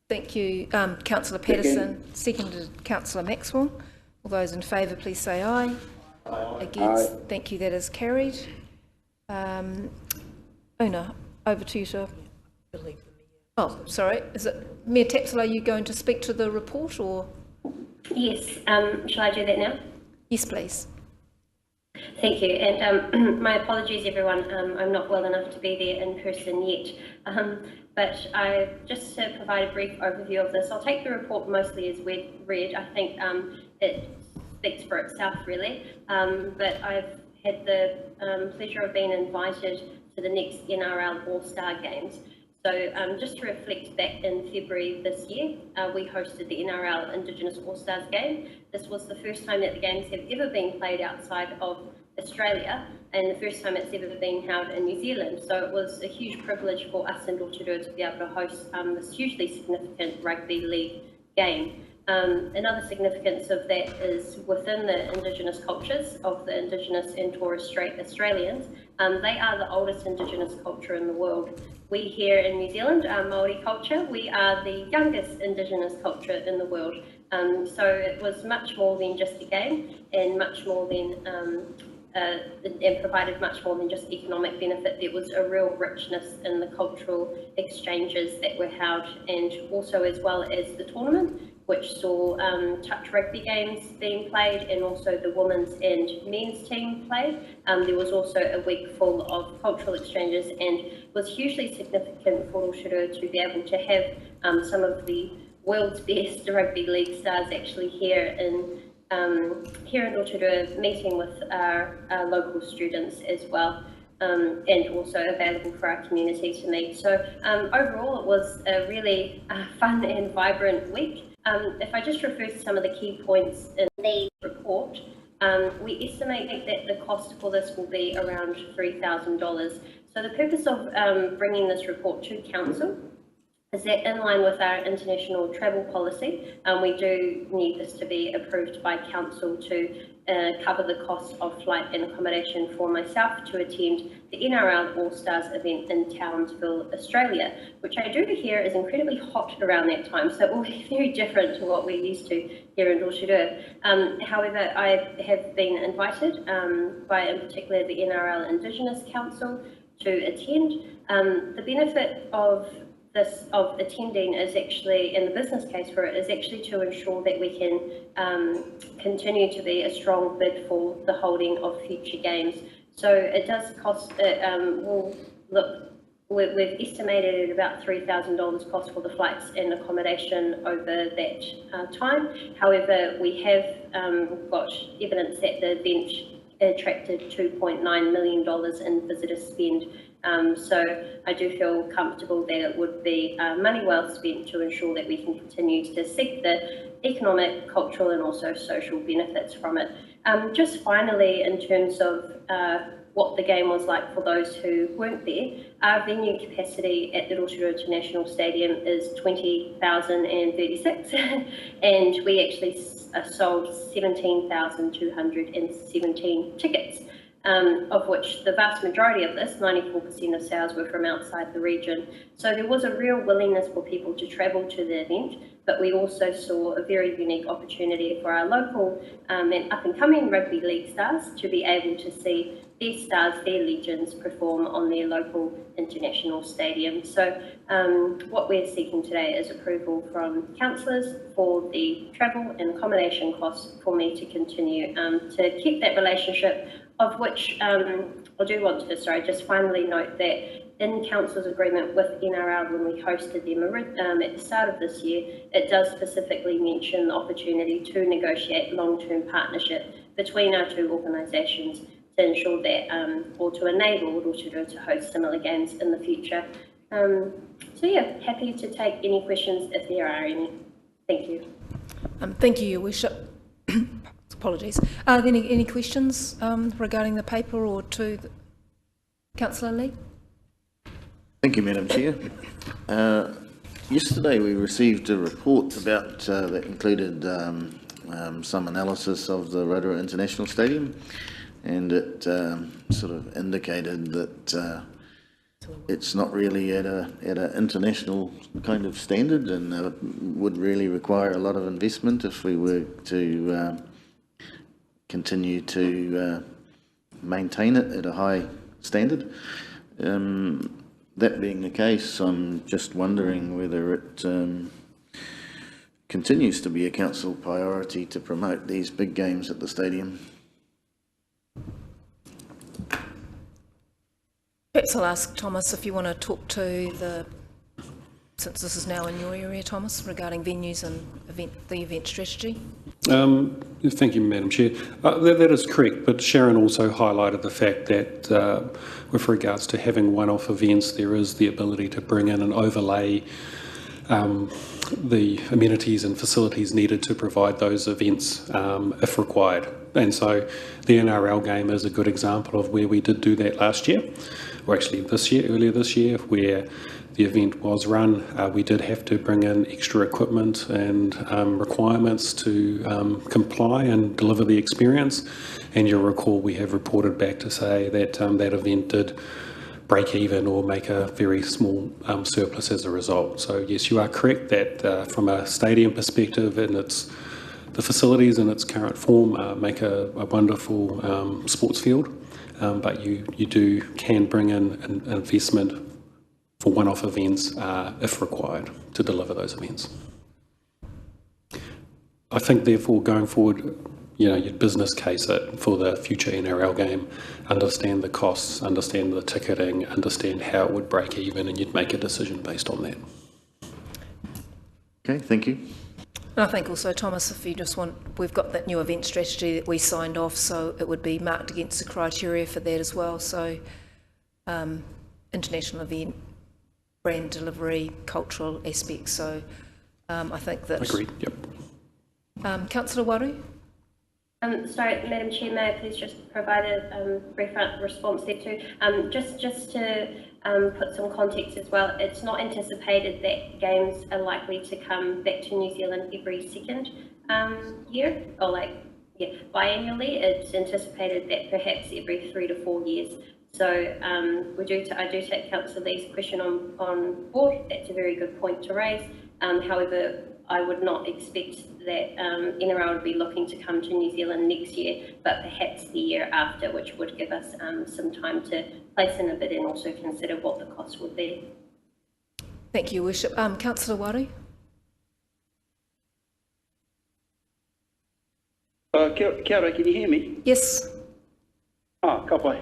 Thank you, Councillor Patterson. Seconded, Councillor Maxwell. All those in favour, please say aye. Aye. Against? Aye. Thank you, that is carried. Una, over to you to... Oh, sorry, is it Mayor Tapsell, are you going to speak to the report or? Yes, shall I do that now? Yes, please. Thank you, and my apologies everyone, I'm not well enough to be there in person yet, but just to provide a brief overview of this, I'll take the report mostly as read. I think it speaks for itself really, but I've had the pleasure of being invited to the next NRL All-Star Games. So just to reflect back in February this year, we hosted the NRL Indigenous All-Stars game. This was the first time that the games have ever been played outside of Australia and the first time it's ever been held in New Zealand. So it was a huge privilege for us in Rotorua to be able to host this hugely significant rugby league game. Another significance of that is within the Indigenous cultures of the Indigenous and Torres Strait Australians, they are the oldest Indigenous culture in the world. We here in New Zealand, our Māori culture, we are the youngest Indigenous culture in the world. So it was much more than just a game, and much more than and provided much more than just economic benefit. There was a real richness in the cultural exchanges that were held, and also as well as the tournament, which saw touch rugby games being played, and also the women's and men's team played. There was also a week full of cultural exchanges, and was hugely significant for Rotorua to be able to have some of the world's best rugby league stars actually here in Rotorua, meeting with our local students as well, and also available for our community to meet. So overall, it was a really fun and vibrant week. If I just refer to some of the key points in the report, we estimate that the cost for this will be around $3,000. So the purpose of bringing this report to Council is that in line with our international travel policy, we do need this to be approved by Council to cover the cost of flight and accommodation for myself to attend the NRL All-Stars event in Townsville, Australia, which I do hear is incredibly hot around that time, so it will be very different to what we're used to here in Rotorua. However, I have been invited by, in particular, the NRL Indigenous Council to attend. The benefit of attending is actually, and the business case for it is actually to ensure that we can continue to be a strong bid for the holding of future games. So it does cost, we've estimated at about $3,000 cost for the flights and accommodation over that time. However, we have got evidence that the event attracted $2.9 million in visitor spend. So I do feel comfortable that it would be money well spent to ensure that we can continue to seek the economic, cultural and also social benefits from it. Just finally, in terms of what the game was like for those who weren't there, our venue capacity at the Rotorua International Stadium is 20,036 and we actually sold 17,217 tickets. Of which the vast majority of this, 94% of sales, were from outside the region. So there was a real willingness for people to travel to the event, but we also saw a very unique opportunity for our local and up-and-coming rugby league stars to be able to see their stars, their legends, perform on their local international stadium. So what we're seeking today is approval from councillors for the travel and accommodation costs for me to continue to keep that relationship, of which I do want to, just finally note that in Council's agreement with NRL when we hosted them at the start of this year, it does specifically mention the opportunity to negotiate long-term partnership between our two organisations to ensure that, or to enable Rotorua to host similar games in the future. So yeah, happy to take any questions if there are any. Thank you. Thank you, Your Worship. Apologies. Are there any questions regarding the paper or to Councillor Lee? Thank you, Madam Chair. Yesterday we received a report about that included some analysis of the Rotorua International Stadium, and it sort of indicated that it's not really at an international kind of standard, and would really require a lot of investment if we were to continue to maintain it at a high standard. That being the case, I'm just wondering whether it continues to be a council priority to promote these big games at the stadium. Perhaps I'll ask Thomas if you want to talk to since this is now in your area, Thomas, regarding venues and the event strategy. Thank you, Madam Chair. That is correct, but Sharon also highlighted the fact that with regards to having one-off events, there is the ability to bring in and overlay the amenities and facilities needed to provide those events if required. And so the NRL game is a good example of where we did do that last year. or actually earlier this year, where the event was run, we did have to bring in extra equipment and requirements to comply and deliver the experience. And you'll recall we have reported back to say that that event did break even or make a very small surplus as a result. So yes, you are correct that from a stadium perspective, and the facilities in its current form make a wonderful sports field, but you can bring in an investment for one-off events if required to deliver those events. I think therefore going forward, you'd business case it for the future NRL game, understand the costs, understand the ticketing, understand how it would break even, and you'd make a decision based on that. Okay, thank you. And I think also, Thomas, if you just want, we've got that new event strategy that we signed off, so it would be marked against the criteria for that as well. So international event, brand delivery, cultural aspects. So I think that... Agreed, yep. Councillor Waru? Sorry, Madam Chair, may I please just provide a brief response there too? Just to put some context as well, it's not anticipated that games are likely to come back to New Zealand every second year, or biannually. It's anticipated that perhaps every 3 to 4 years. So I do take Councillor Lee's question on board. That's a very good point to raise. However, I would not expect that NRL would be looking to come to New Zealand next year, but perhaps the year after, which would give us some time to place in a bid and also consider what the cost would be. Thank you, Worship. Councillor Waru? Kia ora, can you hear me? Yes. Oh, kapai.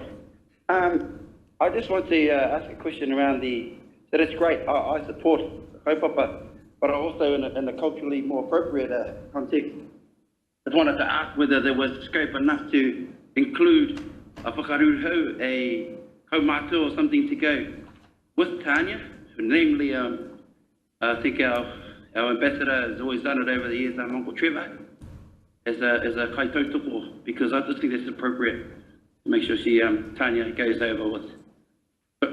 I just want to ask a question around that it's great. I support kaupapa, but also in a culturally more appropriate context. I just wanted to ask whether there was scope enough to include a whakaruhau, a kaumatu or something to go with Tanya. Namely, I think our ambassador has always done it over the years, Uncle Trevor, as a kaitautoko, because I just think that's appropriate to make sure Tanya goes over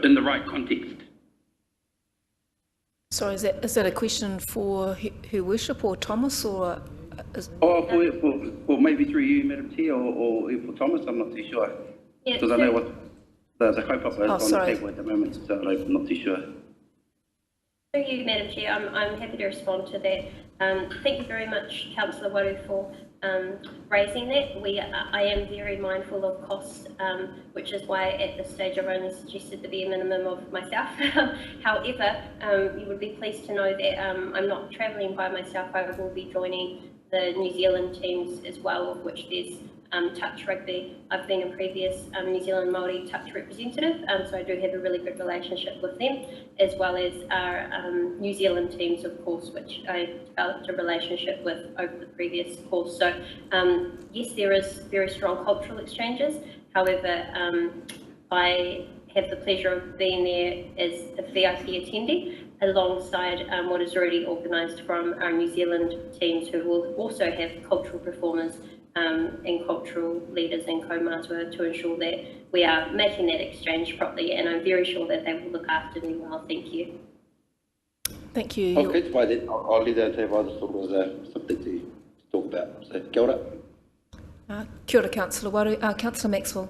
in the right context. Sorry, is that a question for Her Worship or Thomas, or? For maybe through you, Madam Chair, or for Thomas, I'm not too sure. Because I know what the kaupapa is on the table at the moment, so I'm not too sure. Through you, Madam Chair, I'm happy to respond to that. Thank you very much, Councillor Waru, for raising that. I am very mindful of costs, which is why at this stage I've only suggested there be a minimum of myself. However, you would be pleased to know that I'm not travelling by myself. I will be joining the New Zealand teams as well, of which there's touch rugby. I've been a previous New Zealand Māori touch representative, so I do have a really good relationship with them, as well as our New Zealand teams, of course, which I developed a relationship with over the previous course. So yes, there is very strong cultural exchanges. However, I have the pleasure of being there as a VIP attendee, alongside what is already organised from our New Zealand teams, who will also have cultural performers and cultural leaders and kaumātua to ensure that we are making that exchange properly, and I'm very sure that they will look after me well. Thank you. Thank you. Okay, it's fine then. I'll leave that to have other sort of something to talk about. So, kia ora. Kia ora, Councillor Waru. Councillor Maxwell.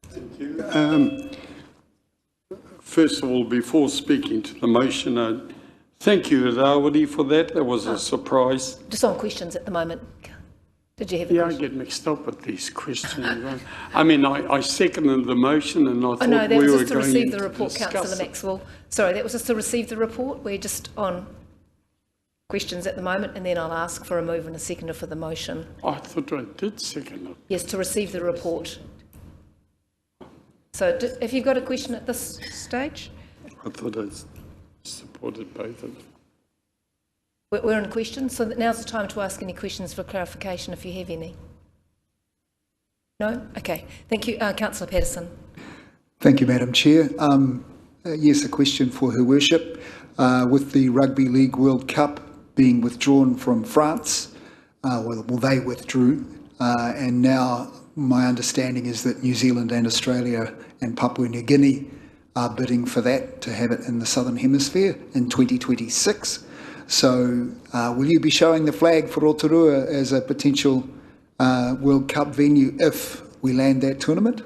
Thank you. First of all, before speaking to the motion, thank you, Rawiri, for that. That was a surprise. Just on questions at the moment. Did you have a question? I get mixed up with these questions. I mean, I seconded the motion and I thought no, that we was were just to going receive to the report, Councillor Maxwell. Sorry, that was just to receive the report. We're just on questions at the moment, and then I'll ask for a move and a seconder for the motion. I thought I did second it. Yes, to receive the report. So have you got a question at this stage? I thought I supported both of them. We're on questions, so now's the time to ask any questions for clarification if you have any. No? Okay. Thank you. Councillor Patterson. Thank you, Madam Chair. Yes, a question for Her Worship. With the Rugby League World Cup being withdrawn from France, well, they withdrew, and now my understanding is that New Zealand and Australia and Papua New Guinea are bidding for that, to have it in the Southern Hemisphere in 2026. So will you be showing the flag for Rotorua as a potential World Cup venue if we land that tournament?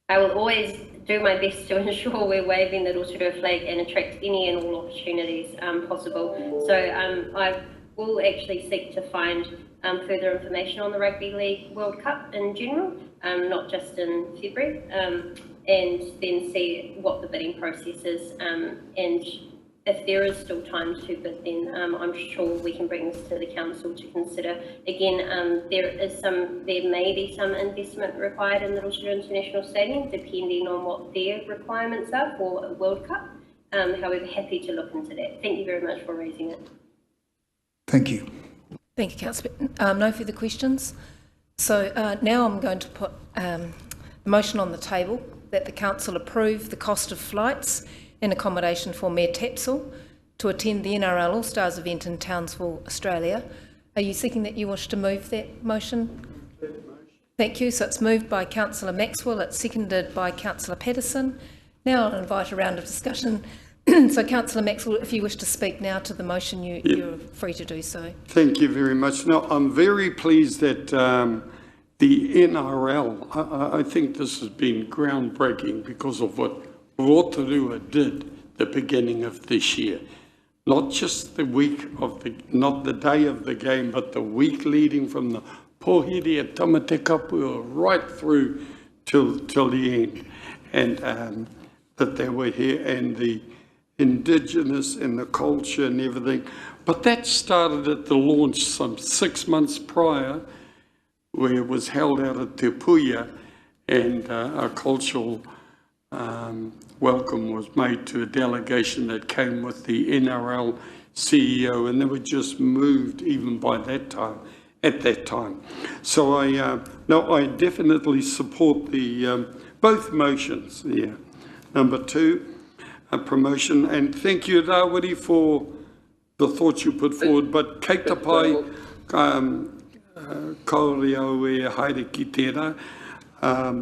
I will always do my best to ensure we're waving the Rotorua flag and attract any and all opportunities possible. So I will actually seek to find further information on the Rugby League World Cup in general, not just in February, and then see what the bidding process is, and if there is still time to bid, then I'm sure we can bring this to the council to consider. Again, there may be some investment required in the Rotorua International Stadium, depending on what their requirements are for a World Cup. However, happy to look into that. Thank you very much for raising it. Thank you. Thank you, Councillor. No further questions. So now I'm going to put a motion on the table that the council approve the cost of flights and accommodation for Mayor Tapsell to attend the NRL All-Stars event in Townsville, Australia. Are you seeking that you wish to move that motion? Thank you. So it's moved by Councillor Maxwell, it's seconded by Councillor Patterson. Now I'll invite a round of discussion. So Councillor Maxwell, if you wish to speak now to the motion, you're free to do so. Thank you very much. Now, I'm very pleased that the NRL, I think this has been groundbreaking because of what Rotorua did the beginning of this year. Not just the week of the, not the day of the game, but the week leading from the Pohiri at Tamatekapua right through till the end. And that they were here, and the Indigenous and the culture and everything. But that started at the launch some 6 months prior, where it was held out at Te Puia, and a cultural welcome was made to a delegation that came with the NRL CEO, and they were just moved even by that time, at that time. So I definitely support the both motions there. Number two, a promotion, and thank you, Rawiri, for the thoughts you put forward, but kei te pai, kaore au e haere ki tērā.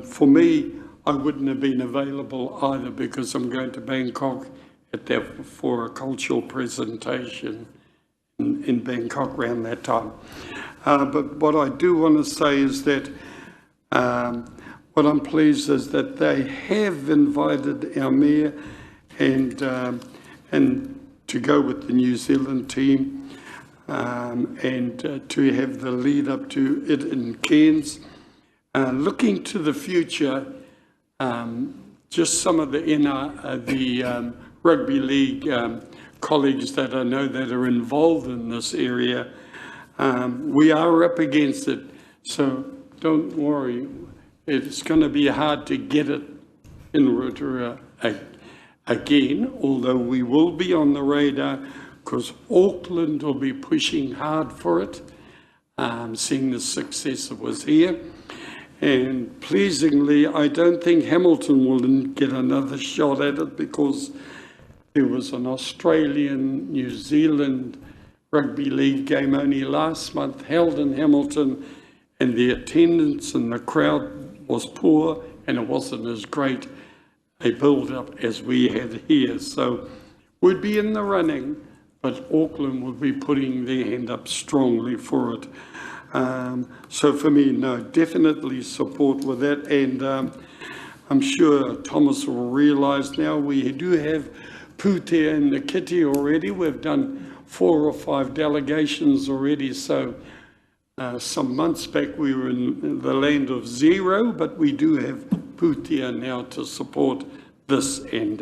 For me, I wouldn't have been available either because I'm going to Bangkok for a cultural presentation in Bangkok around that time. But what I do want to say is that what I'm pleased is that they have invited our mayor and to go with the New Zealand team and to have the lead up to it in Cairns. Looking to the future, just some of the rugby league colleagues that I know that are involved in this area, we are up against it, so don't worry. It's going to be hard to get it in Rotorua again, although we will be on the radar because Auckland will be pushing hard for it, seeing the success that was here. And pleasingly, I don't think Hamilton will get another shot at it because there was an Australian-New Zealand rugby league game only last month held in Hamilton, and the attendance and the crowd was poor, and it wasn't as great a build-up as we had here. So we'd be in the running, but Auckland would be putting their hand up strongly for it. So for me, no, definitely support with that. And I'm sure Thomas will realise now we do have Pūtea in the kitty already. We've done 4 or 5 delegations already. So some months back we were in the land of zero, but we do have Pūtea now to support this and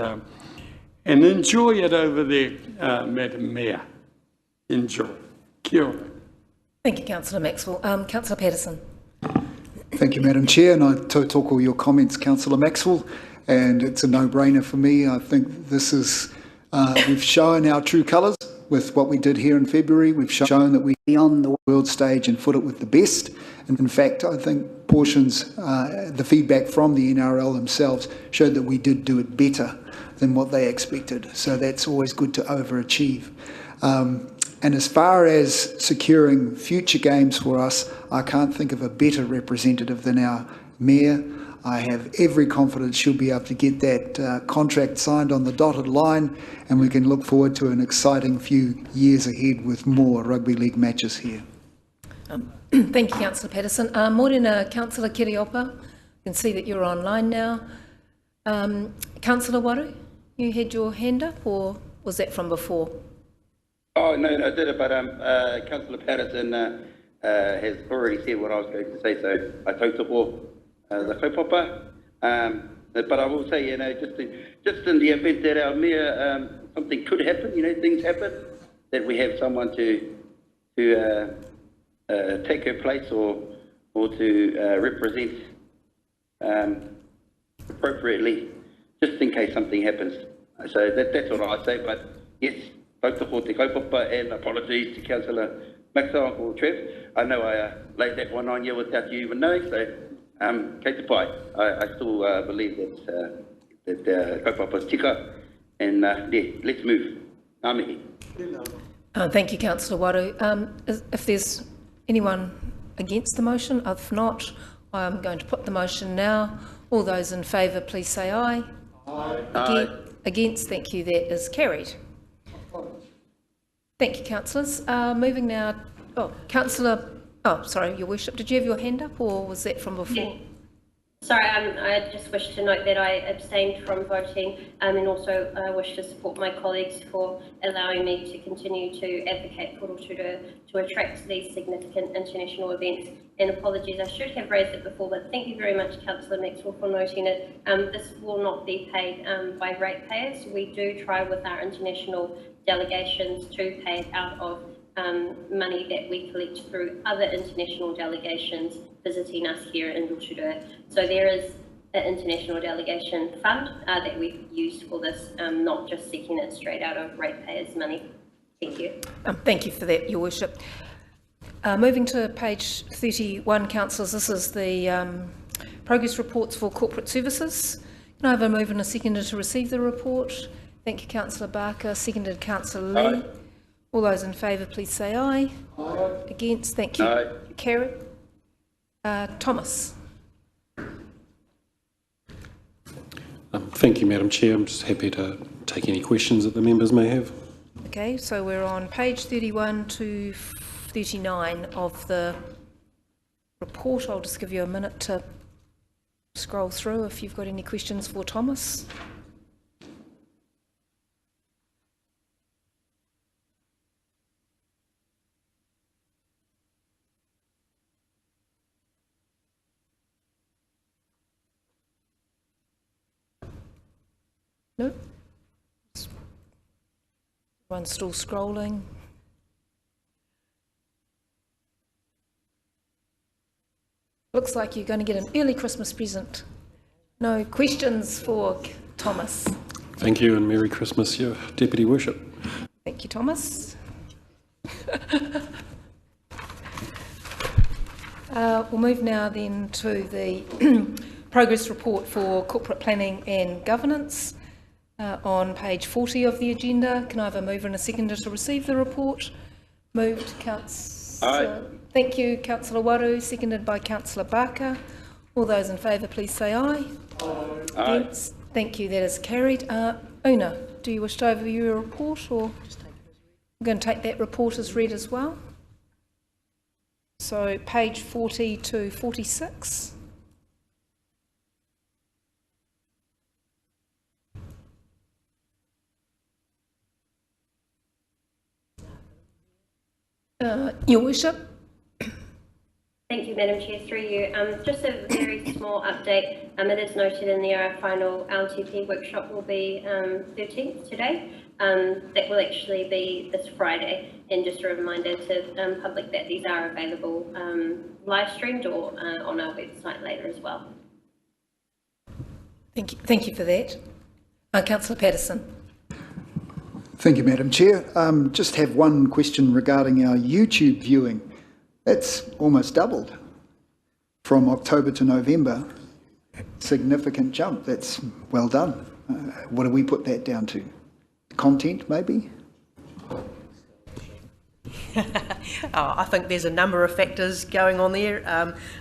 enjoy it over there, Madam Mayor. Enjoy. Kia ora. Thank you, Councillor Maxwell. Councillor Patterson. Thank you, Madam Chair, and I talk all your comments, Councillor Maxwell, and it's a no-brainer for me. I think this is, we've shown our true colours with what we did here in February. We've shown that we be on the world stage and foot it with the best. And in fact, I think portions, the feedback from the NRL themselves showed that we did do it better than what they expected. So that's always good to overachieve. And as far as securing future games for us, I can't think of a better representative than our Mayor. I have every confidence she'll be able to get that contract signed on the dotted line, and we can look forward to an exciting few years ahead with more rugby league matches here. Thank you, Councillor Patterson. Morena, Councillor Kiriopa, I can see that you're online now. Councillor Waru, you had your hand up, or was that from before? Oh, no, I did it, but Councillor Patterson has already said what I was going to say, so I tautoko the kaupapa. But I will say, just in the event that our mayor, something could happen, things happen, that we have someone to take her place or to represent appropriately, just in case something happens. So that's what I say, but yes, tautoko te kaupapa, and apologies to Councillor Maxwell or Trev. I know I laid that one on you without you even knowing, so kei te pai. I still believe that kaupapa is tika, and let's move. Ngā mihi. Thank you, Councillor Waru. If there's anyone against the motion, if not, I'm going to put the motion now. All those in favour, please say aye. Aye. Against, thank you, that is carried. Thank you, councillors. Moving now, Councillor, sorry, Your Worship, did you have your hand up, or was that from before? Yeah. Sorry, I just wish to note that I abstained from voting, and also wish to support my colleagues for allowing me to continue to advocate for Rotorua to attract these significant international events. And apologies, I should have raised it before, but thank you very much, Councillor Maxwell, for noting it. This will not be paid by ratepayers. We do try with our international delegations to pay it out of money that we collect through other international delegations visiting us here in Rotorua. So there is an international delegation fund that we've used for this, not just seeking it straight out of ratepayers' money. Thank you. Thank you for that, Your Worship. Moving to page 31, councillors, this is the progress reports for corporate services. Can I have a move and a seconder to receive the report? Thank you, Councillor Barker. Seconded, Councillor Lee. Aye. All those in favour, please say aye. Aye. Against, thank you. Aye. Carried. Thomas. Thank you, Madam Chair. I'm just happy to take any questions that the members may have. Okay, so we're on page 31 to 39 of the report. I'll just give you a minute to scroll through if you've got any questions for Thomas. No? Everyone's still scrolling. Looks like you're going to get an early Christmas present. No questions for Thomas. Thank you, and Merry Christmas, Your Deputy Worship. Thank you, Thomas. We'll move now then to the progress report for corporate planning and governance. On page 40 of the agenda, can I have a mover and a seconder to receive the report? Moved, Councillor. Thank you, Councillor Waru. Seconded by Councillor Barker. All those in favour, please say aye. Aye. Against? Thank you. That is carried. Una, do you wish to overview your report, or I'm going to take that report as read as well? So page 40 to 46. Your Worship. Thank you, Madam Chair, through you. Just a very small update. It is noted in there our final LTP workshop will be 13th today. That will actually be this Friday. And just a reminder to public that these are available live streamed or on our website later as well. Thank you for that. Councillor Patterson. Thank you, Madam Chair. Just have one question regarding our YouTube viewing. That's almost doubled from October to November. Significant jump. That's well done. What do we put that down to? Content, maybe? I think there's a number of factors going on there.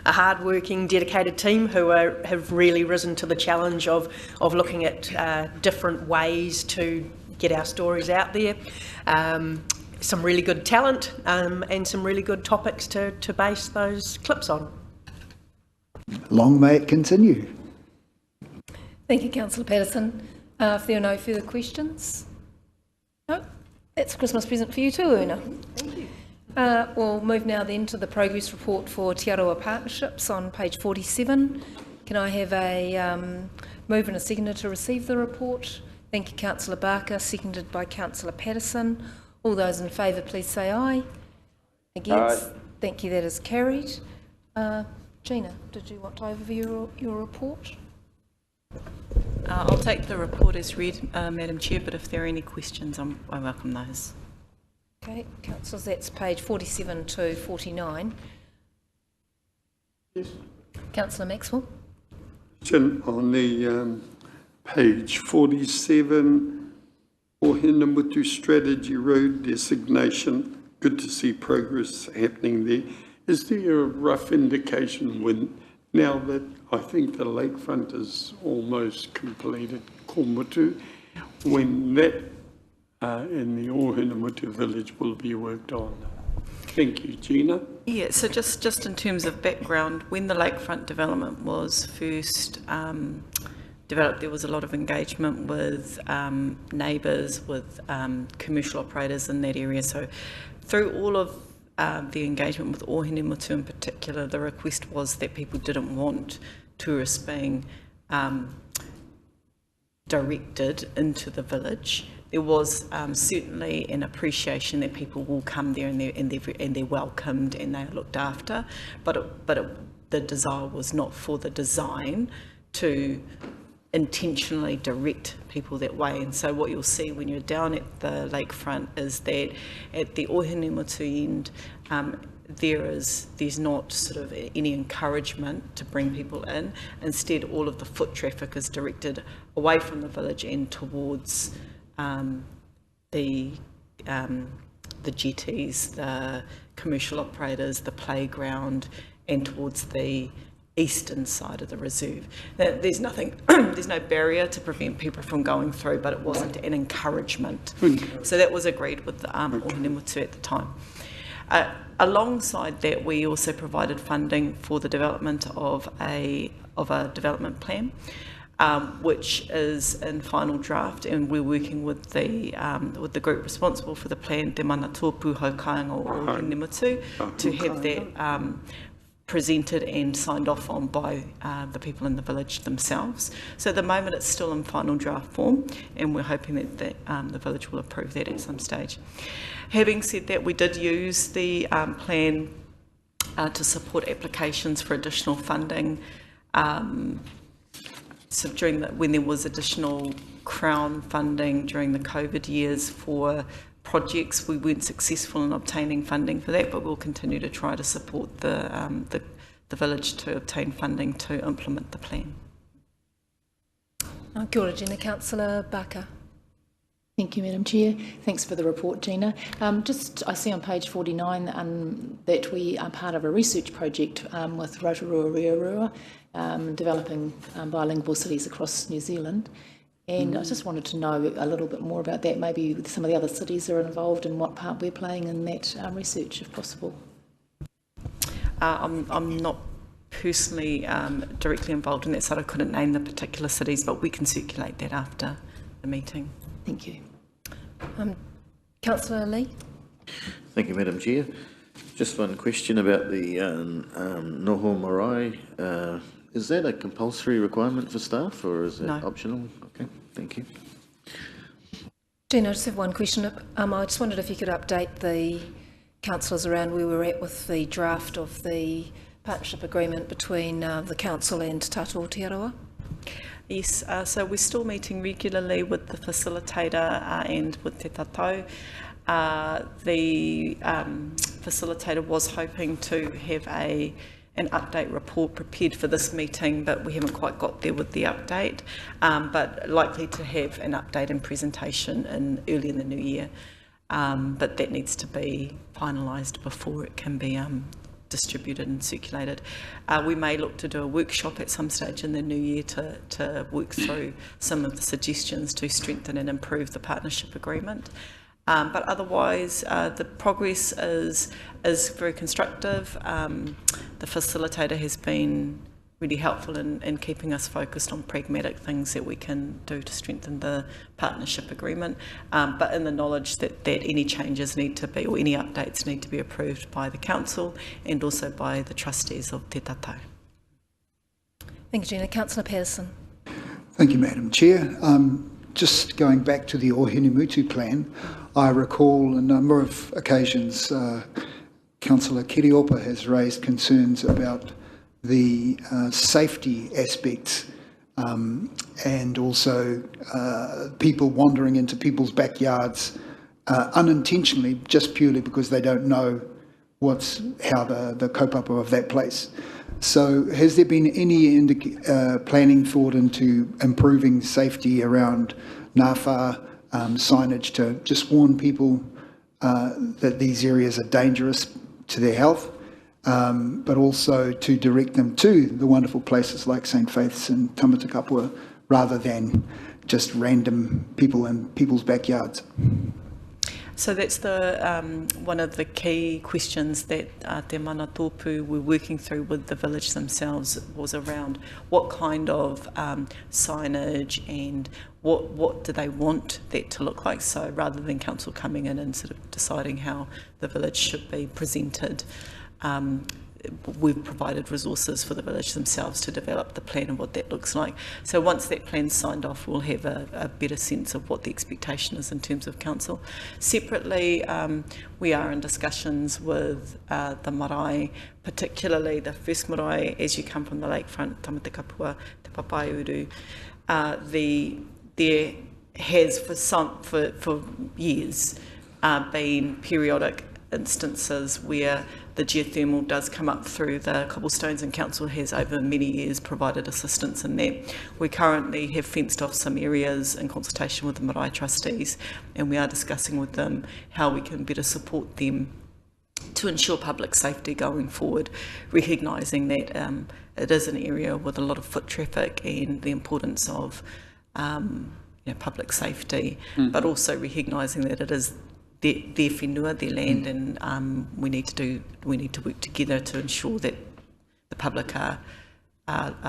A hard-working, dedicated team who have really risen to the challenge of looking at different ways to get our stories out there. Some really good talent and some really good topics to base those clips on. Long may it continue. Thank you, Councillor Patterson. If there are no further questions? No? That's a Christmas present for you too, Una. Thank you. We'll move now then to the progress report for Te Aroha Partnerships on page 47. Can I have a move and a seconder to receive the report? Thank you, Councillor Barker, seconded by Councillor Patterson. All those in favour, please say aye. Against? Aye. Thank you, that is carried. Gina, did you want to overview your report? I'll take the report as read, Madam Chair, but if there are any questions, I welcome those. Okay, councillors, that's page 47 to 49. Yes. Councillor Maxwell. On the page 47, Ohinamutu Strategy Road designation, good to see progress happening there. Is there a rough indication when, now that I think the lakefront is almost completed, Komutu, when that in the Ohinamutu village will be worked on? Thank you, Gina. Yeah, so just in terms of background, when the lakefront development was first developed, there was a lot of engagement with neighbours, with commercial operators in that area. So through all of the engagement with Ohinamutu in particular, the request was that people didn't want tourists being directed into the village. There was certainly an appreciation that people will come there and they're welcomed and they are looked after, but the desire was not for the design to intentionally direct people that way. And so what you'll see when you're down at the lakefront is that at the Ohinamutu end, there's not sort of any encouragement to bring people in. Instead, all of the foot traffic is directed away from the village and towards the jetties, the commercial operators, the playground, and towards the eastern side of the reserve. Now, there's nothing, there's no barrier to prevent people from going through, but it wasn't an encouragement. So that was agreed with the Ohinamutu at the time. Alongside that, we also provided funding for the development of a development plan, which is in final draft, and we're working with the group responsible for the plan, Te Mana Tōpū Haukāinga Ohinamutu, to have that presented and signed off on by the people in the village themselves. So at the moment it's still in final draft form, and we're hoping that the village will approve that at some stage. Having said that, we did use the plan to support applications for additional funding. So when there was additional Crown funding during the COVID years for projects, we weren't successful in obtaining funding for that, but we'll continue to try to support the village to obtain funding to implement the plan. Kia ora, Gina. Councillor Barker. Thank you, Madam Chair. Thanks for the report, Gina. I see on page 49 that we are part of a research project with Rotorua developing bilingual cities across New Zealand. And I just wanted to know a little bit more about that. Maybe some of the other cities are involved and what part we're playing in that research, if possible. I'm not personally directly involved in that, so I couldn't name the particular cities, but we can circulate that after the meeting. Thank you. Councillor Lee. Thank you, Madam Chair. Just one question about the noho marae. Is that a compulsory requirement for staff, or is it optional? Okay, thank you. Gina, I just have one question. I just wondered if you could update the councillors around where we're at with the draft of the partnership agreement between the council and Tato Aotearoa. Yes, so we're still meeting regularly with the facilitator and with Te Tatau. The facilitator was hoping to have an update report prepared for this meeting, but we haven't quite got there with the update, but likely to have an update and presentation early in the new year. but that needs to be finalised before it can be distributed and circulated. We may look to do a workshop at some stage in the new year to work through some of the suggestions to strengthen and improve the partnership agreement. But otherwise, the progress is very constructive. The facilitator has been really helpful in keeping us focused on pragmatic things that we can do to strengthen the partnership agreement, but in the knowledge that any changes need to be, or any updates need to be approved by the council and also by the trustees of Te Tatau. Thank you, Gina. Councillor Patterson. Thank you, Madam Chair. Just going back to the Ohinemutu plan, I recall a number of occasions Councillor Kiriopa has raised concerns about the safety aspects and also people wandering into people's backyards unintentionally, just purely because they don't know how the kaupapa of that place. So has there been any planning thought into improving safety around NAFA signage to just warn people that these areas are dangerous to their health, but also to direct them to the wonderful places like St. Faith's and Tamatakapua, rather than just random people in people's backyards? So that's the one of the key questions that Te Mana Tōpū were working through with the village themselves, was around what kind of signage and what do they want that to look like. So rather than council coming in and sort of deciding how the village should be presented, we've provided resources for the village themselves to develop the plan of what that looks like. So once that plan's signed off, we'll have a better sense of what the expectation is in terms of council. Separately, we are in discussions with the marae, particularly the first marae as you come from the lakefront, Tamatakapua, Te Papaiuru. There has for years been periodic instances where the geothermal does come up through the cobblestones, and council has over many years provided assistance in that. We currently have fenced off some areas in consultation with the marae trustees, and we are discussing with them how we can better support them to ensure public safety going forward, recognising that it is an area with a lot of foot traffic and the importance of public safety, but also recognising that it is their whenua, their land, and we need to work together to ensure that the public are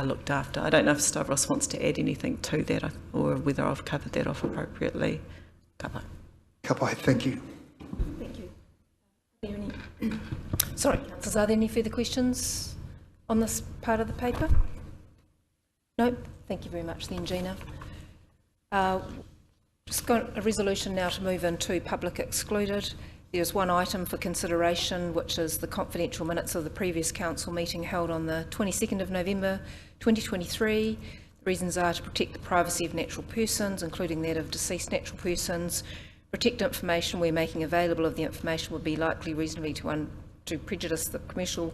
looked after. I don't know if Stavros wants to add anything to that, or whether I've covered that off appropriately. Kapai. Kapai, thank you. Thank you. Are there any... Sorry, councillors, are there any further questions on this part of the paper? No? Thank you very much then, Gina. Just got a resolution now to move into public excluded. There's one item for consideration, which is the confidential minutes of the previous council meeting held on the 22nd of November 2023. The reasons are to protect the privacy of natural persons, including that of deceased natural persons, protect information where making available of the information would be likely reasonably to prejudice the commercial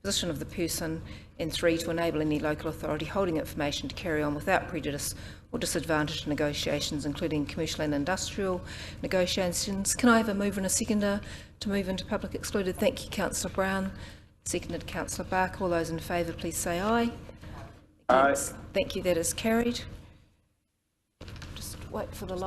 position of the person, and 3, to enable any local authority holding information to carry on without prejudice or disadvantage negotiations, including commercial and industrial negotiations. Can I have a mover and a seconder to move into public excluded? Thank you, Councillor Brown. Seconded, Councillor Barker. All those in favour, please say aye. Aye. Thank you, that is carried. Just wait for the live